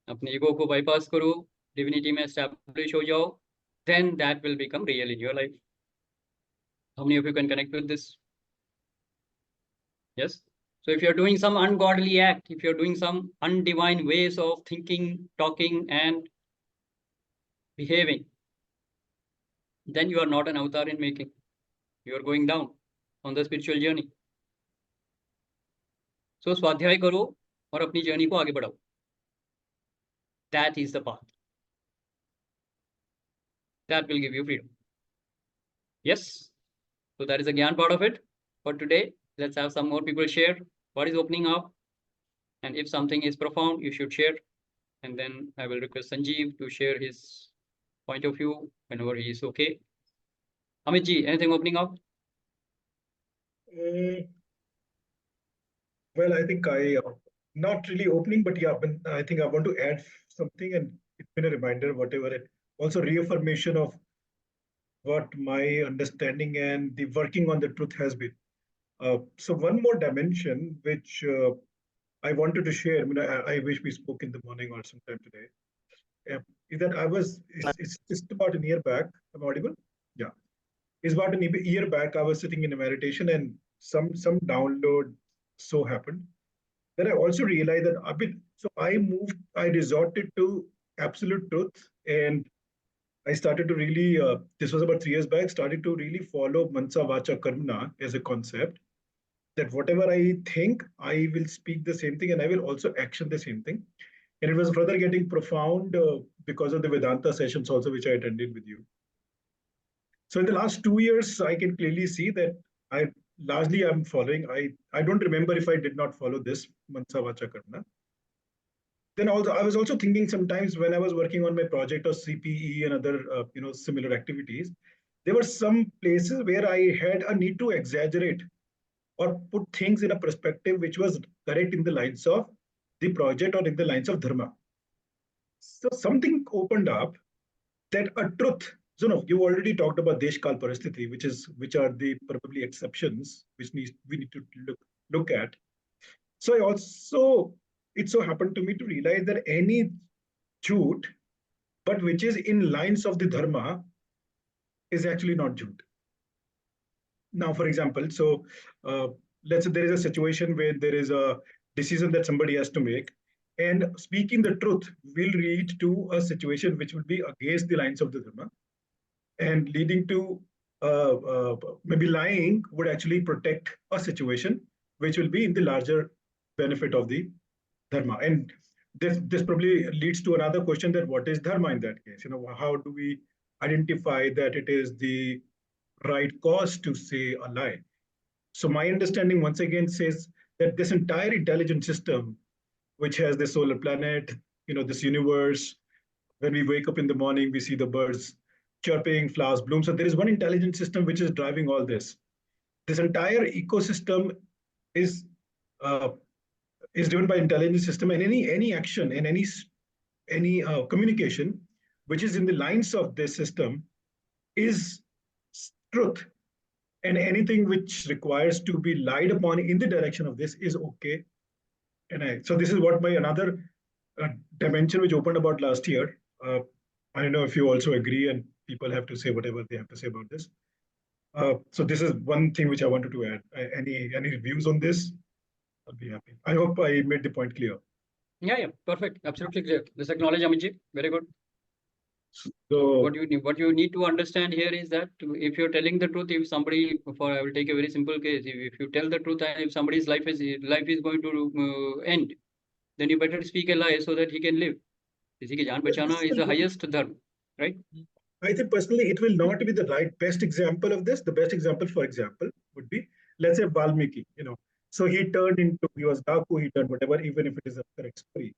अपने ईगो को बाईपास करो, डिविनिटी में एस्टैब्लिश हो जाओ. Then that will become real in your life. How many of you can connect with this? Yes. So if you're doing some ungodly act, if you're doing some undivine ways of thinking, talking, and behaving, then you are not an avatar in making. You are going down on the spiritual journey. So स्वाध्याय करो और अपनी journey को आगे बढ़ाओ. That is the path. That will give you freedom. Yes. So that is the Gyan part of it. For today, let's have some more people share what is opening up. And if something is profound, you should share. And then I will request Sanjeev to share his point of view whenever he is okay. Amit ji, anything opening up? Well, I think not really opening, but yeah, but I think I want to add something, and it's been a reminder, whatever it, also reaffirmation of what my understanding and the working on the truth has been. So one more dimension which I wanted to share. I mean, I wish we spoke in the morning or sometime today. Is that it's just about a year back. I'm audible? Yeah. It's about a year back. I was sitting in a meditation, and some download so happened. Then I also realized that I resorted to absolute truth, and I started to really, this was about 3 years back, started to really follow Mansa Vacha Karmana as a concept, that whatever I think, I will speak the same thing and I will also action the same thing. And it was further getting profound because of the Vedanta sessions also, which I attended with you. So in the last 2 years, I can clearly see that I'm following. I don't remember if I did not follow this Mansa Vacha Karmana. Then also, I was also thinking sometimes when I was working on my project of CPE and other similar activities, there were some places where I had a need to exaggerate or put things in a perspective which was correct in the lines of the project or in the lines of dharma. So something opened up that a truth. So no, you already talked about Deshkal Parasthiti, which are the probably exceptions which we need to look at. So it so happened to me to realize that any jhoot, but which is in lines of the dharma, is actually not jhoot. Now, for example, so let's say there is a situation where there is a decision that somebody has to make, and speaking the truth will lead to a situation which will be against the lines of the dharma, and leading to maybe lying would actually protect a situation which will be in the larger benefit of the dharma. And this probably leads to another question, that what is dharma in that case? How do we identify that it is the right cause to say a lie? So my understanding once again says that this entire intelligent system, which has the solar planet, this universe, when we wake up in the morning, we see the birds chirping, flowers bloom. So there is one intelligent system which is driving all this. This entire ecosystem is driven by intelligent system, and any action and any communication which is in the lines of this system is truth, and anything which requires to be lied upon in the direction of this is okay. And so this is what my another dimension which opened about last year. I don't know if you also agree, and people have to say whatever they have to say about this. So this is one thing which I wanted to add. Any views on this? I'll be happy. I hope I made the point clear. Yeah, perfect. Absolutely clear. Let's acknowledge Amitji. Very good. So What you need to understand here is that if you're telling the truth, if somebody, I will take a very simple case. If you tell the truth and if somebody's life is going to end, then you better speak a lie so that he can live. किसी की जान बचाना is the highest dharma, right? I think personally it will not be the best example of this. The best example, for example, would be, let's say Valmiki, So he was Daku, he turned whatever, even if it is a correct story.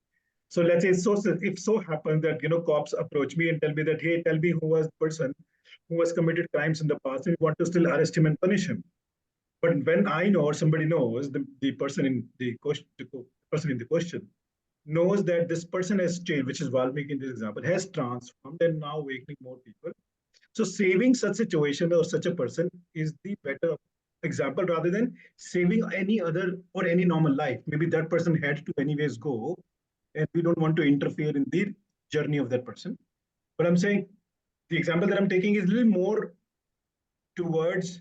So let's say, if so happens that, cops approach me and tell me that, hey, tell me who was the person who has committed crimes in the past, and we want to still arrest him and punish him. But when I know, or somebody knows, the person in the question knows that this person has changed, which is Valmiki in this example, has transformed and now awakening more people. So saving such situation or such a person is the better example rather than saving any other or any normal life. Maybe that person had to anyways go, and we don't want to interfere in the journey of that person. But I'm saying the example that I'm taking is a little more towards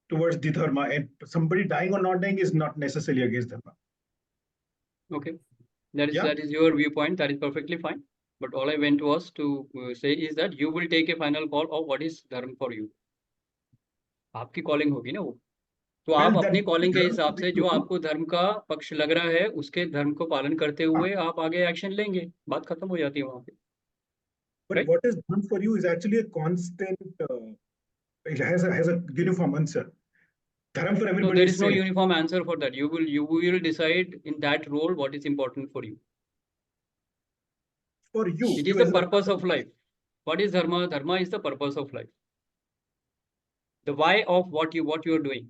the dharma, and somebody dying or not dying is not necessarily against dharma. Okay, that is your viewpoint. That is perfectly fine. But all I went was to say is that you will take a final call of what is dharma for you. आपकी calling होगी ना वो, तो आप अपनी calling के हिसाब से जो आपको धर्म का पक्ष लग रहा है उसके धर्म को पालन करते हुए आप आगे एक्शन लेंगे, बात खत्म हो जाती है वहां पे. But right? What is dharma for you is actually a constant. It has a uniform answer. Dharma for everybody. So there is no uniform answer for that. You will decide in that role what is important for you. For you, it is the purpose of life. What is dharma? Dharma is the purpose of life. The why of what you are doing.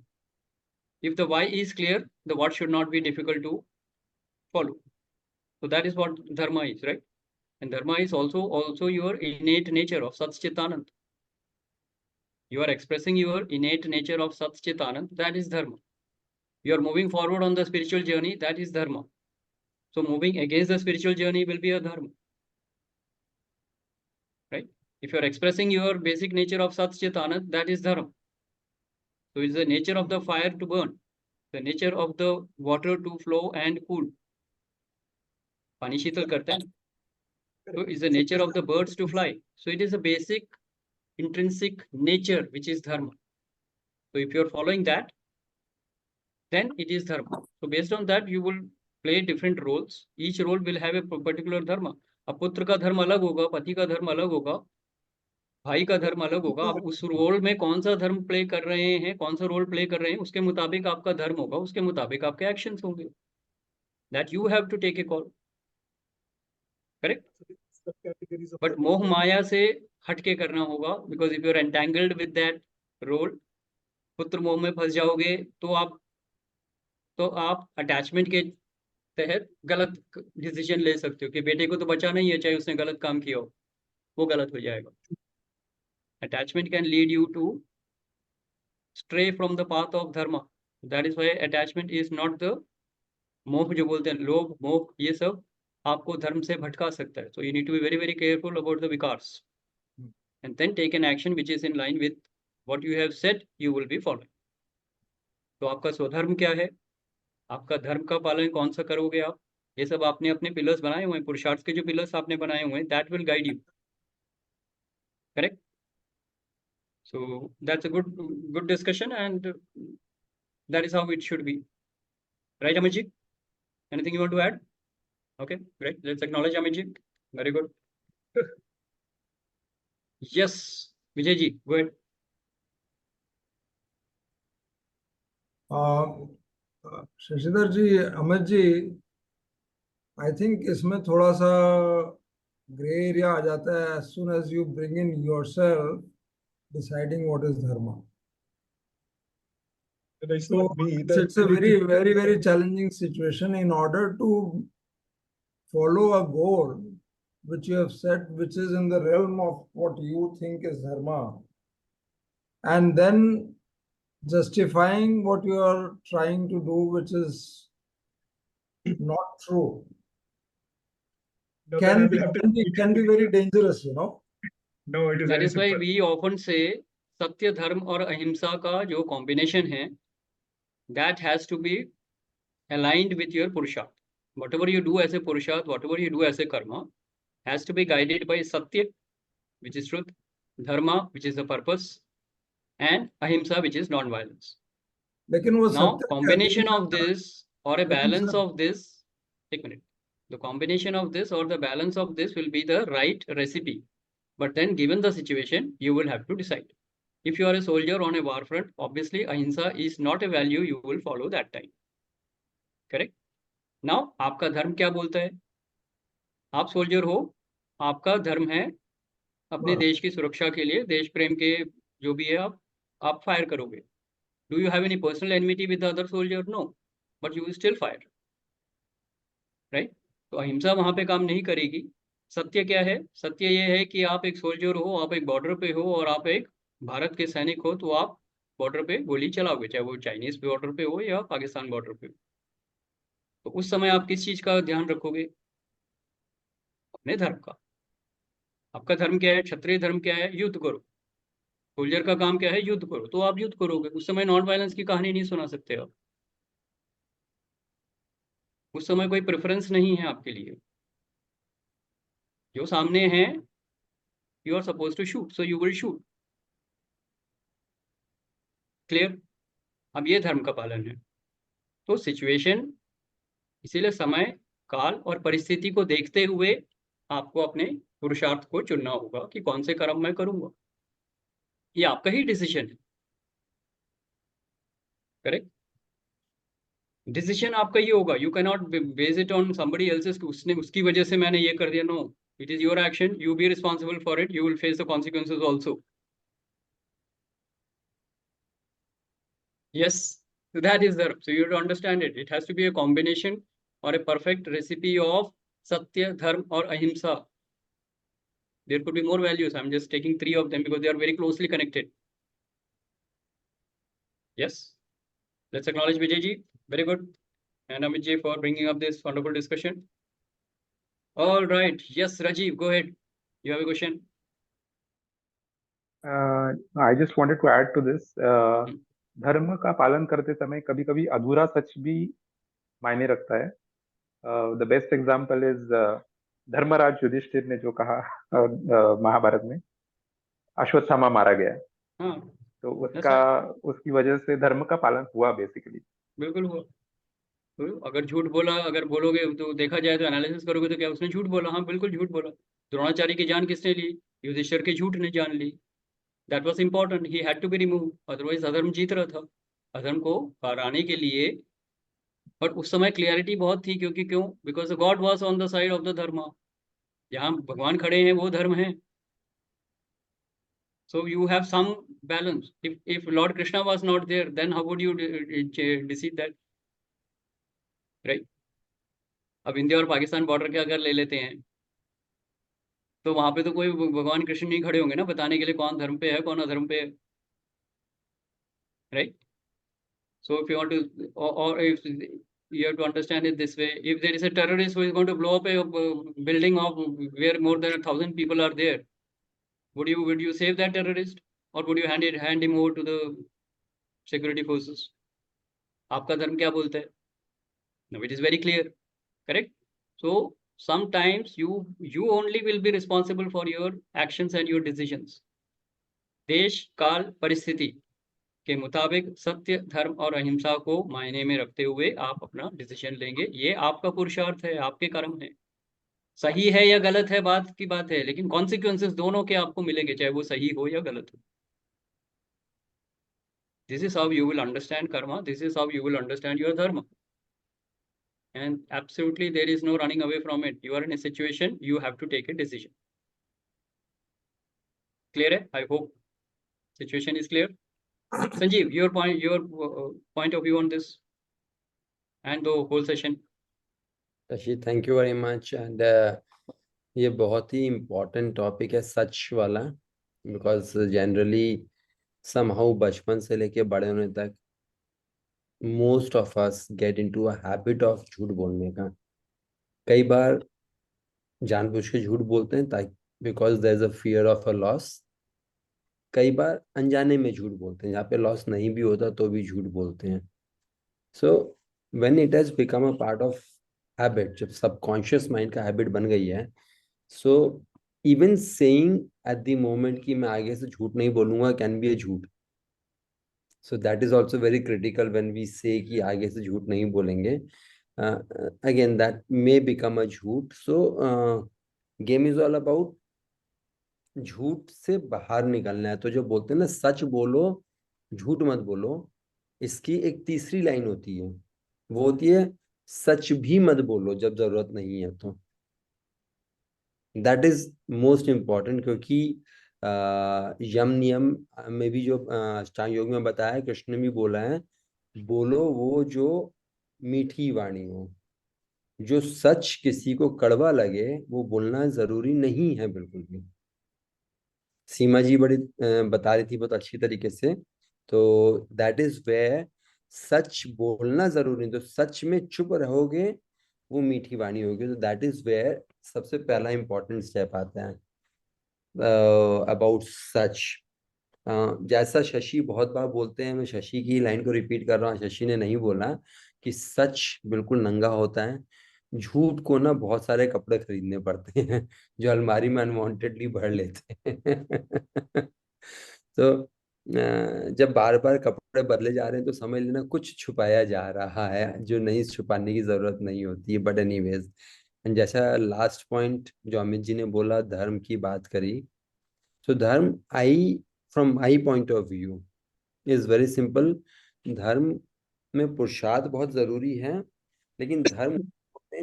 If the why is clear, the what should not be difficult to follow. So that is what dharma is, right? And dharma is also your innate nature of Sat Chit Anand. You are expressing your innate nature of Sat Chit Anand. That is dharma. You are moving forward on the spiritual journey. That is dharma. So moving against the spiritual journey will be a dharma, right? If you are expressing your basic nature of Sat Chit Anand, that is dharma. So it's the nature of the fire to burn, the nature of the water to flow and cool. Pani शीतल करते हैं. So it's the nature of the birds to fly. So it is a basic intrinsic nature which is dharma. So if you are following that, then it is dharma. So based on that, you will play different roles. Each role will have a particular dharma. अब पुत्र का धर्म अलग होगा, पति का धर्म अलग होगा, भाई का धर्म अलग होगा. आप उस रोल में कौन सा धर्म प्ले कर रहे हैं, कौन सा रोल प्ले कर रहे हैं, उसके मुताबिक आपका धर्म होगा, उसके मुताबिक आपके एक्शंस होंगे. That you have to take a call. Correct? But मोह माया से हट के करना होगा, because if you are entangled with that role, पुत्र मोह में फंस जाओगे तो आप अटैचमेंट के तहत गलत डिसीजन ले सकते हो कि बेटे को तो बचाना ही है, चाहे उसने गलत काम किया हो, वो गलत हो जाएगा. Attachment can lead you to stray from the path of dharma. That is why attachment is not the मोह जो बोलते हैं, लोभ मोह, ये सब आपको धर्म से भटका सकता है. So you need to be very very careful about the vikars and then take an action which is in line with what you have said you will be following. तो आपका स्वधर्म क्या है, आपका धर्म का पालन कौन सा करोगे आप, ये सब आपने अपने पिलर्स बनाए हुए हैं, पुरुषार्थ के जो पिलर्स आपने बनाए हुए हैं, that will guide you. Correct? So that's a good discussion, and that is how it should be. Right, Amitji? Anything you want to add? Okay, great. Let's acknowledge Amitji. Very good. Yes, Vijay ji, go ahead. Shashidhar ji, Amit ji, I think इसमें थोड़ा सा grey area आ जाता है as soon as you bring in yourself deciding what is dharma. And it's So not me. it's a very, very, very challenging situation in order to follow a goal which you have set, which is in the realm of what you think is dharma, and then justifying what you are trying to do, which is not true, No, then I will have to. can be very dangerous, you know. No, it is That very is why simple. we often say सत्य धर्म और अहिंसा का जो combination है that has to be aligned with your purusharth. Whatever you do as a purusharth, whatever you do as a karma, has to be guided by satya, which is truth, dharma, which is the purpose, and ahimsa, which is non-violence. लेकिन वो Now, सत्य combination of this or a लेकिन balance sir of this, take a minute. The combination of this or the balance of this will be the right recipe. But then, given the situation, you will have to decide. If you are a soldier on a war front, obviously ahimsa is not a value you will follow that time. Correct? Now, आपका धर्म क्या बोलता है? आप soldier हो, आपका धर्म है अपने देश की सुरक्षा के लिए, देश प्रेम के जो भी है आप फायर करोगे. Do you have any personal enmity with other soldier? No, but you will still fire, right? तो अहिंसा वहां पे काम नहीं करेगी. सत्य क्या है? सत्य ये है कि आप एक सोल्जर हो, आप एक बॉर्डर पे हो और आप एक भारत के सैनिक हो, तो आप बॉर्डर पे गोली चलाओगे, चाहे वो चाइनीज बॉर्डर पे हो या पाकिस्तान बॉर्डर पे हो. तो उस समय आप किस चीज का ध्यान रखोगे? अपने धर्म का. आपका धर्म क्या है? क्षत्रिय धर्म क्या है? युद्ध करो. सोल्जर का काम क्या है? युद्ध करो. तो आप युद्ध करोगे. उस समय नॉन वायलेंस की कहानी नहीं सुना सकते आप. उस समय कोई प्रेफरेंस नहीं है आपके लिए. जो सामने है, you are suppose to shoot, so you will shoot. Clear? अब ये धर्म का पालन है. तो सिचुएशन, इसीलिए समय, काल और परिस्थिति को देखते हुए आपको अपने पुरुषार्थ को चुनना होगा कि कौन से कर्म मैं करूंगा. ये आपका ही डिसीजन है. करेक्ट? डिसीजन आपका ही होगा. You can not base it on somebody else's, उसने उसकी वजह से मैंने ये कर दिया. No, it is your action. You be responsible for it. You will face the consequences also. Yes, so that is there. So you have to understand it. It has to be a combination or a perfect recipe of Satya, Dharma or Ahimsa. There could be more values. I'm just taking 3 of them because they are very closely connected. Yes. Let's acknowledge Vijay ji. Very good. And Amit ji for bringing up this wonderful discussion. All right. Yes, Rajiv, go ahead. You have a question? I just wanted to add to this. धर्म का पालन करते समय कभी कभी अधूरा सच भी मायने रखता है. The best example is Dharmaraj Yudhishthir ने जो कहा महाभारत में, अश्वत्थामा मारा गया. हाँ, तो उसकी वजह से धर्म का पालन हुआ बेसिकली. बिल्कुल हुआ. तो अगर झूठ बोला, अगर बोलोगे तो देखा जाए तो एनालिसिस करोगे तो क्या उसने झूठ बोला? हाँ, बिल्कुल झूठ बोला. द्रोणाचार्य की जान किसने ली? युधिष्ठिर के झूठ ने जान ली. That was important. He had to be remove, otherwise अधर्म जीत रहा था. अधर्म को हराने के लिए. और उस समय क्लियरिटी बहुत थी, क्योंकि क्यों? Because the god was on the side of the dharma. जहाँ भगवान खड़े हैं वो धर्म है. So you have some balance. If lord Krishna was not there, then how would you decide that, right? अब इंडिया और पाकिस्तान बॉर्डर के अगर ले लेते हैं, तो वहां पे तो कोई भगवान कृष्ण नहीं खड़े होंगे ना बताने के लिए कौन धर्म पे है, कौन अधर्म पे है, right? So if you want to, or if you have to understand it this way, if there is a terrorist who is going to blow up a building of where more than 1,000 people are there, would you save that terrorist, or would you hand him over to the security forces? आपका धर्म क्या बोलता है? No, it is very clear, correct? So sometimes you only will be responsible for your actions and your decisions. देश काल परिस्थिति के मुताबिक सत्य, धर्म और अहिंसा को मायने में रखते हुए आप अपना डिसीजन लेंगे. ये आपका पुरुषार्थ है, आपके कर्म है. सही है या गलत है बात की बात है, लेकिन कॉन्सिक्वेंसेस दोनों के आपको मिलेंगे, चाहे वो सही हो या गलत हो. This is how you will understand Karma. This is how you will understand your धर्म. and absolutely there is no running away from it. You are in a situation, you have to take a decision. Clear hai? I hope situation is clear. Sanjeev, your point of view on this and the whole session. Shashi, thank you very much. And ये बहुत ही important topic है सच वाला, because generally somehow बचपन से लेके बड़े होने तक most of us get into a habit of झूठ बोलने का. कई बार जानबूझ के झूठ बोलते हैं ताकि because there is a fear of a loss. कई बार अनजाने में झूठ बोलते हैं, जहाँ पे लॉस नहीं भी होता तो भी झूठ बोलते हैं. So when it has become a part of habit, जब सबकॉन्शियस माइंड का हैबिट बन गई है, so even saying at the moment कि मैं आगे से झूठ नहीं बोलूंगा कैन बी अ झूठ. So that is also very critical when we say कि आगे से झूठ नहीं बोलेंगे. Again that may become a झूठ. So game is all about झूठ से बाहर निकलना है. तो जो बोलते हैं ना सच बोलो झूठ मत बोलो, इसकी एक तीसरी लाइन होती है, वो होती है सच भी मत बोलो जब जरूरत नहीं है. तो दैट इज मोस्ट इम्पॉर्टेंट, क्योंकि यम नियम में भी जो अष्टांग योग में बताया है, कृष्ण ने भी बोला है, बोलो वो जो मीठी वाणी हो. जो सच किसी को कड़वा लगे वो बोलना जरूरी नहीं है बिल्कुल भी. सीमा जी बड़ी बता रही थी बहुत अच्छी तरीके से. तो दैट इज वेयर सच बोलना जरूरी. तो सच में चुप रहोगे वो मीठी वाणी होगी. तो दैट इज वेयर सबसे पहला इंपॉर्टेंट स्टेप आता है अबाउट सच. जैसा शशि बहुत बार बोलते हैं, मैं शशि की लाइन को रिपीट कर रहा हूँ. शशि ने नहीं बोला कि सच बिल्कुल नंगा होता है. झूठ को ना बहुत सारे कपड़े खरीदने पड़ते हैं जो अलमारी में अनवांटेडली भर लेते हैं. तो जब बार बार कपड़े बदले जा रहे हैं तो समझ लेना कुछ छुपाया जा रहा है जो नहीं छुपाने की जरूरत नहीं होती है. बट एनीवेज, जैसा लास्ट पॉइंट जो अमित जी ने बोला, धर्म की बात करी. तो धर्म from my point of view is very simple. धर्म में पुरुषार्थ बहुत जरूरी है, लेकिन धर्म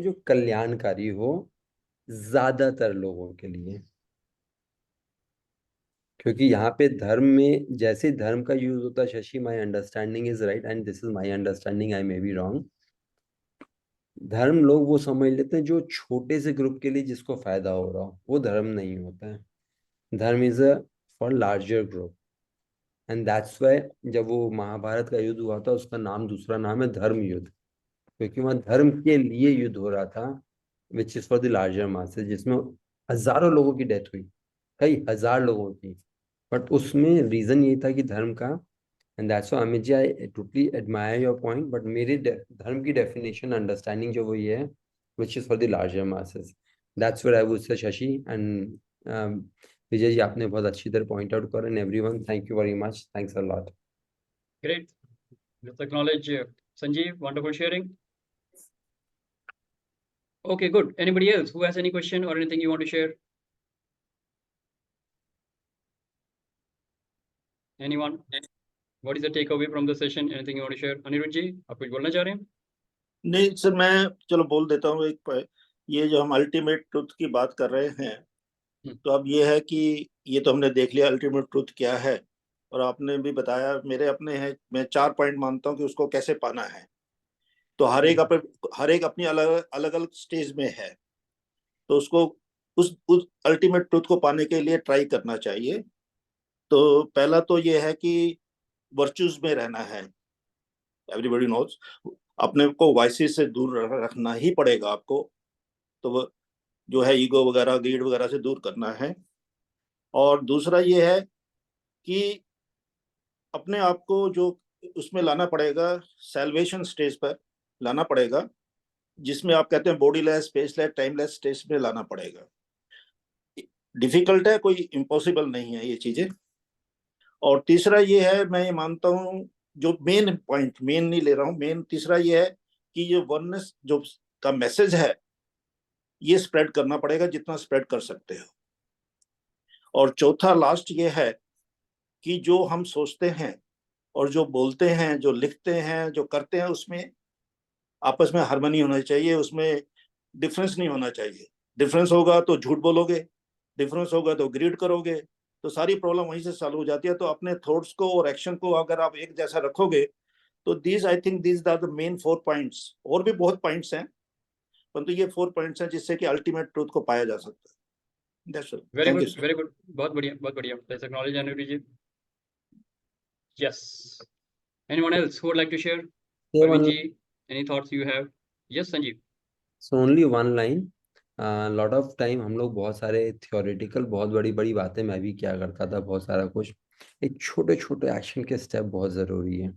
जो कल्याणकारी हो ज्यादातर लोगों के लिए. क्योंकि यहाँ पे धर्म में जैसे धर्म का यूज होता है, Shashi my understanding is right and this is my understanding, I may be wrong. धर्म लोग वो समझ लेते हैं जो छोटे से ग्रुप के लिए जिसको फायदा हो रहा हो, वो धर्म नहीं होता है. धर्म is a for larger group. And that's why जब वो महाभारत का युद्ध हुआ था, उसका नाम दूसरा नाम है धर्म युद्ध, क्योंकि वहाँ धर्म के लिए युद्ध हो रहा था, विच is for the larger masses, जिसमें हजारों लोगों की डेथ हुई, कई हजार लोगों की. बट उसमें रीजन ये था कि धर्म का. And that's why Amit ji I totally admire your point. But मेरी धर्म की डेफिनेशन अंडरस्टैंडिंग जो वो ये है, which is for the larger masses. That's what I would say. Shashi and Vijay ji, आपने बहुत अच्छी तरह पॉइंट आउट करा. And everyone, thank you very much. Thanks a lot. Great. Let's acknowledge Sanjeev. Wonderful sharing. Okay, good. Anybody else who has any question or anything you want to share? Anyone? What is the takeaway from the session? Anything you want to share? Anirudh ji, आप कुछ बोलना चाह रहे हैं? नहीं sir, मैं चलो बोल देता हूँ. ये जो हम अल्टीमेट ट्रुथ की बात कर रहे हैं, तो अब ये है कि ये तो हमने देख लिया अल्टीमेट ट्रुथ क्या है, और आपने भी बताया. मेरे अपने हैं, मैं 4 पॉइंट मानता हूँ कि उसको कैसे पाना है. तो हर एक अपनी अलग अलग स्टेज में है. तो उसको उस अल्टीमेट ट्रुथ को पाने के लिए ट्राई करना चाहिए. तो पहला तो ये है कि वर्चूज में रहना है. एवरीबॉडी नोज अपने को वाइसेस से दूर रखना ही पड़ेगा आपको. तो वो जो है ईगो वगैरह, ग्रीड वगैरह से दूर करना है. और दूसरा ये है कि अपने आप को जो उसमें लाना पड़ेगा, सैल्वेशन स्टेज पर लाना पड़ेगा, जिसमें आप कहते हैं बॉडीलेस, स्पेसलेस, टाइमलेस स्टेज में लाना पड़ेगा. डिफिकल्ट है, कोई इम्पॉसिबल नहीं है ये चीजें. और तीसरा ये है, मैं ये मानता हूँ, जो मेन पॉइंट, मेन नहीं ले रहा हूँ, मेन तीसरा ये है कि ये वननेस जो का मैसेज है, ये स्प्रेड करना पड़ेगा जितना स्प्रेड कर सकते हो. और चौथा लास्ट ये है कि जो हम सोचते हैं और जो बोलते हैं, जो लिखते हैं, जो करते हैं, उसमें आपस में हार्मनी होना चाहिए, उसमें डिफरेंस नहीं होना चाहिए। डिफरेंस होगा तो झूठ बोलोगे, डिफरेंस होगा तो ग्रीड करोगे, तो सारी प्रॉब्लम वहीं से सॉल्व हो जाती है। तो अपने थॉट्स को और एक्शन को अगर आप एक जैसा रखोगे तो these I think these are the main 4 points. और भी बहुत पॉइंट्स हैं, परंतु ये 4 पॉइंट्स हैं जिससे कि अल्टीमेट ट्रूथ को पाया जा सकता है। That's all. Very Thank you, good, sir. Very good, बहुत बढ़िया, बहुत बढ़िया। Let's acknowledge Anuruddha ji. Yes. Anyone else who would like to share? Yeah, Arvind one- ji, any thoughts you have? Yes, Sanjeev. So only one line. Lot of time हम लोग बहुत सारे theoretical बहुत बड़ी बड़ी बातें मैं भी क्या करता था, बहुत सारा कुछ। एक छोटे छोटे एक्शन के स्टेप बहुत ज़रूरी है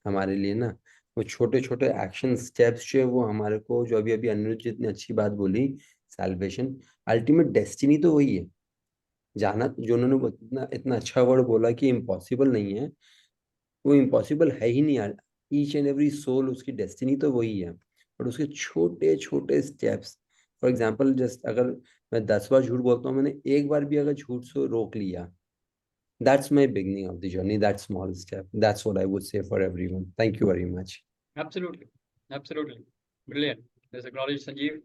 हमारे लिए ना। वो छोटे छोटे एक्शन स्टेप्स जो है वो हमारे को, जो अभी अभी अनुज जितनी अच्छी बात बोली, सैल्वेशन, अल्टीमेट डेस्टिनी तो वही है जाना। जो उन्होंने इतना इतना अच्छा वर्ड बोला कि इम्पॉसिबल नहीं है, वो इम्पॉसिबल है ही नहीं यार। ईच एंड एवरी सोल उसकी डेस्टिनी तो वही है, बट उसके छोटे छोटे स्टेप्स। फॉर एग्जाम्पल जस्ट अगर मैं 10 बार झूठ बोलता हूँ, मैंने एक बार भी अगर झूठ से रोक लिया, that's my beginning of the journey, that small step. That's what I would say for everyone. Thank you very much. Absolutely. Absolutely. Brilliant. Let's acknowledge Sanjeev.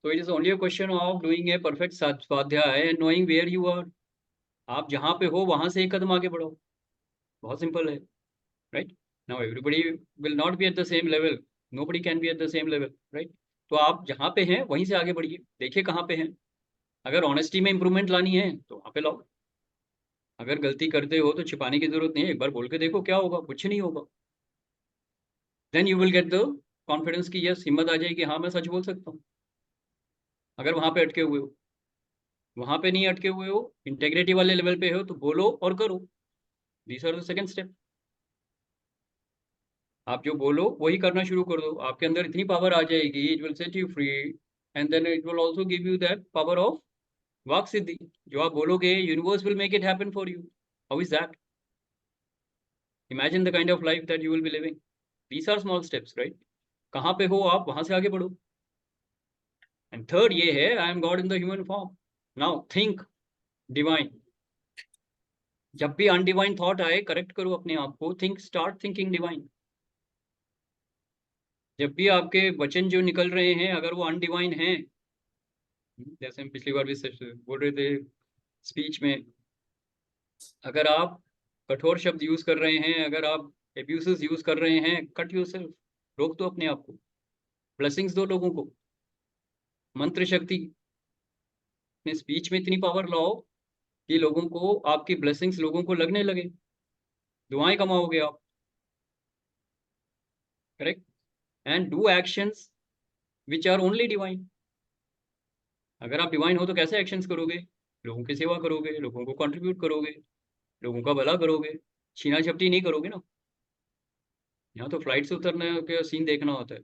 So it is only a question of doing a perfect स्वाध्याय and knowing where you are. आप जहाँ पे हो वहां से एक कदम आगे बढ़ो। बहुत सिंपल है, right? Now everybody will not be at the same level. Nobody can be at the same level, right? तो आप जहाँ पे हैं वहीं से आगे बढ़िए, देखिए कहाँ पे हैं। अगर ऑनेस्टी में इंप्रूवमेंट लानी है तो वहाँ पे लाओ। अगर गलती करते हो तो छिपाने की जरूरत नहीं है, एक बार बोल के देखो क्या होगा, कुछ नहीं होगा। Then you will get the confidence की यस, हिम्मत आ जाएगी, हाँ मैं सच बोल सकता हूँ। अगर वहां पे अटके हुए हो, वहां पे नहीं अटके हुए हो, इंटेग्रिटी वाले लेवल पे हो, तो बोलो और करो। These are the second step. आप जो बोलो वही करना शुरू कर दो, आपके अंदर इतनी पावर आ जाएगी, it will set you free. And then it will also give you that power of वाक सिद्धि। जो आप बोलोगे universe will make it happen for you. How is that? Imagine the kind of life that you will be living. These are small steps, right? कहाँ पे हो आप, वहां से आगे बढ़ो। एंड थर्ड ये है, I am God in the human form. Now think divine. जब भी अनडिवाइन थॉट आए, करेक्ट करो अपने आप को, स्टार्ट थिंकिंग डिवाइन। जब भी आपके वचन जो निकल रहे हैं अगर वो अनडिवाइन हैं, जैसे हम पिछली बार भी बोल रहे थे स्पीच में, अगर आप कठोर शब्द यूज कर रहे हैं, अगर आप एब्यूसेस यूज कर रहे हैं, कट योरसेल्फ, रोक दो अपने आप को। ब्लेसिंग्स दो लोगों को, मंत्र शक्ति। अपने स्पीच में इतनी पावर लाओ कि लोगों को, आपकी ब्लेसिंग्स लोगों को लगने लगे, दुआएं कमाओगे आप। Correct? And do actions which are only divine. अगर आप डिवाइन हो तो कैसे एक्शंस करोगे? लोगों की सेवा करोगे, लोगों को कंट्रीब्यूट करोगे, लोगों का भला करोगे, छीना झपटी नहीं करोगे ना। यहाँ तो फ्लाइट से उतरने के सीन देखना होता है।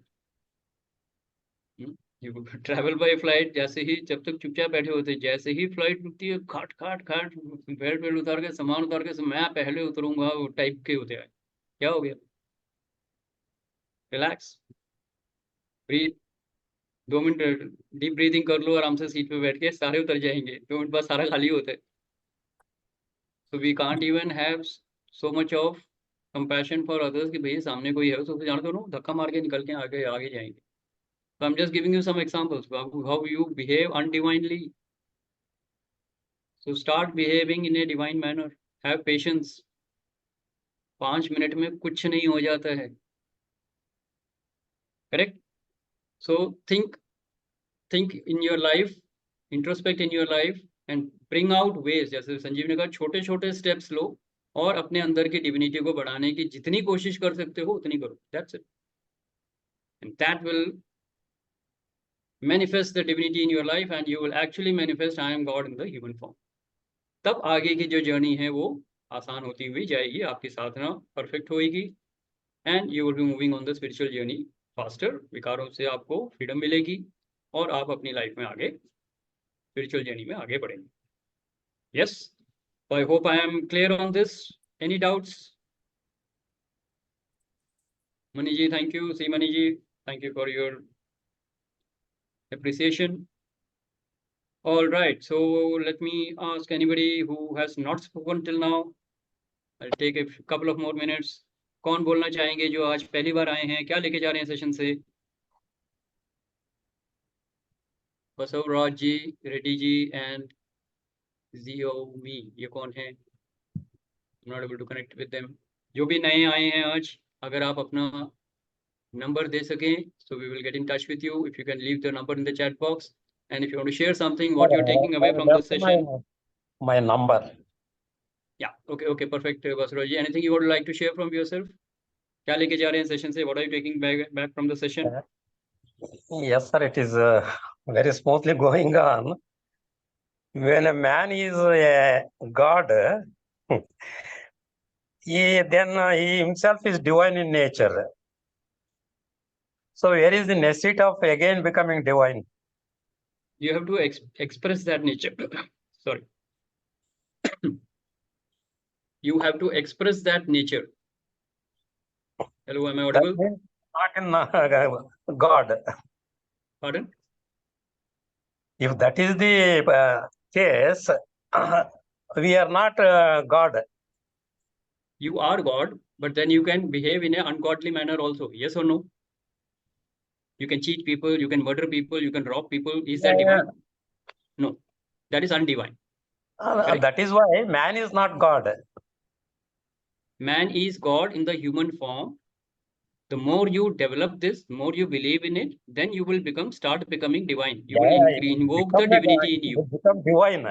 ट्रैवल बाय फ्लाइट, जैसे ही जब तक चुपचाप बैठे होते, जैसे ही फ्लाइट रुकती है, खाट खाट खाट बेल्ट उतार के, सामान उतार के, मैं पहले उतरूंगा, वो टाइप के होते हैं। क्या हो गया? Relax, breathe. 2 minute deep breathing कर लो आराम से, सीट पे बैठ के, सारे उतर जाएंगे। 2 मिनट बाद सारा खाली होता है। So we can't even have so much of compassion for others कि भैया सामने कोई है, उसको जान दो ना, धक्का मार के निकल के आगे आगे जाएंगे। So I'm just giving you some examples how you behave undivinely. So start behaving in a divine manner. Have patience. 5 minute में कुछ नहीं हो जाता है। Correct? So think in your life, introspect in your life and bring out ways। जैसे संजीव ने कहा, छोटे छोटे स्टेप्स लो और अपने अंदर की डिविनिटी को बढ़ाने की जितनी कोशिश कर सकते हो उतनी करो। That's it. And that will manifest the divinity in your life and you will actually manifest I am God in the human form. तब आगे की जो जर्नी है वो आसान होती हुई जाएगी, आपकी साधना परफेक्ट होएगी and you will be moving on the spiritual journey faster. विकारों से आपको फ्रीडम मिलेगी और आप अपनी लाइफ में आगे स्पिरिचुअल जर्नी में आगे बढ़ेंगे। Yes, I hope I am clear on this. Any doubts? Mani ji thank you, see Mani ji thank you for your appreciation. All right, so let me ask anybody who has not spoken till now. I'll take a couple of more minutes. कौन बोलना चाहेंगे जो आज पहली बार आए हैं? क्या लेके जा रहे हैं सेशन से? बसवराज जी, रेड्डी जी एंड जियो मी, ये कौन है? Not able to connect with them. जो भी नए आए हैं आज, अगर आप अपना नंबर दे सकें, so we will get in touch with you. If you can leave the number in the chat box, and if you want to share something, what you're taking away from this session. My number. Yeah, okay, perfect, Basraj ji. Anything you would like to share from yourself? क्या लेके जा रहे हैं session से? What are you taking back from the session? Yes, sir. It is very smoothly going on. When a man is a god, he himself is divine in nature. So where is the necessity of again becoming divine? You have to express that nature. Sorry. You have to express that nature. Hello, am I audible? That means not in God. Pardon? If that is the case, we are not God. You are God, but then you can behave in an ungodly manner also. Yes or no? You can cheat people, you can murder people, you can rob people. Is that divine? No, that is undivine. Correct? That is why man is not God. Man is God in the human form. The more you develop this, the more you believe in it, then you will start becoming divine. You will invoke the divinity in you. Become divine.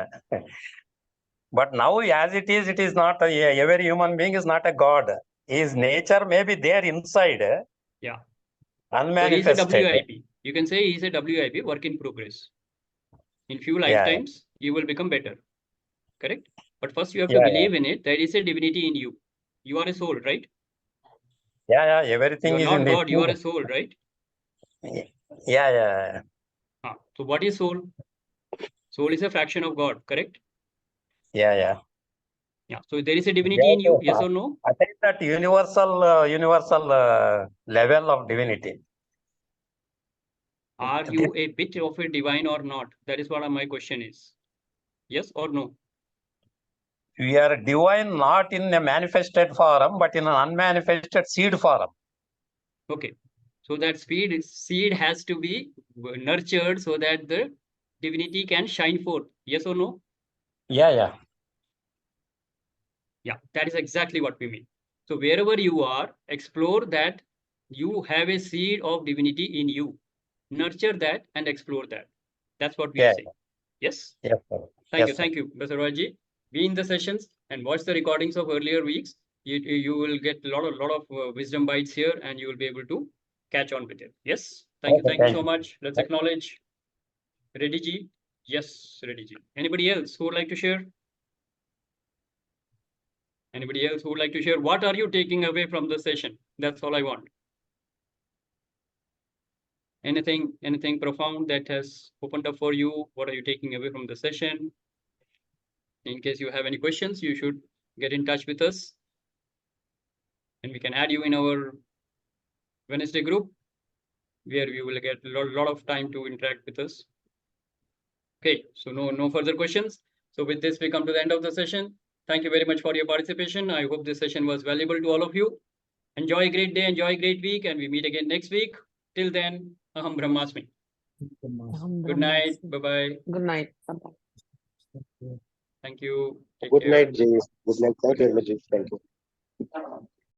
But now, as it is not every human being is not a God. His nature may be there inside. Yeah. Unmanifested. So he's a WIP. You can say he's a WIP, work in progress. In few lifetimes, you will become better. Correct? But first you have to believe in it. There is a divinity in you. You are a soul, right? Yeah, everything you is are in not God, the you are a soul, right? Yeah. So what is soul? Soul is a fraction of God, correct? Yeah. So there is a divinity in you, yes or no? I think that universal level of divinity. Are you a bit of a divine or not? That is what my question is. Yes or no? We are divine not in a manifested form, but in an unmanifested seed form. Okay. So that seed has to be nurtured so that the divinity can shine forth. Yes or no? Yeah. Yeah, that is exactly what we mean. So wherever you are, explore that you have a seed of divinity in you. Nurture that and explore that. That's what we are saying. Yes? Yes, sir. Thank you, Basarwaji. Be in the sessions and watch the recordings of earlier weeks. You will get a lot of wisdom bites here, and you will be able to catch on with it. Yes? Thank you so much. Let's acknowledge Reddy ji. Yes, Reddy ji. Anybody else who would like to share? Anybody else who would like to share? What are you taking away from the session? That's all I want. Anything profound that has opened up for you? What are you taking away from the session? In case you have any questions, you should get in touch with us, and we can add you in our Wednesday group, where we will get a lot of time to interact with us. Okay, so no further questions. So with this, we come to the end of the session. Thank you very much for your participation. I hope this session was valuable to all of you. Enjoy a great day, enjoy a great week, and we meet again next week. Till then, Aham Brahmasmi. Good night. Bye-bye. Good night. Bye-bye. Thank you. Take Good care. night, Jay. Good night. Thank you very much. Thank you.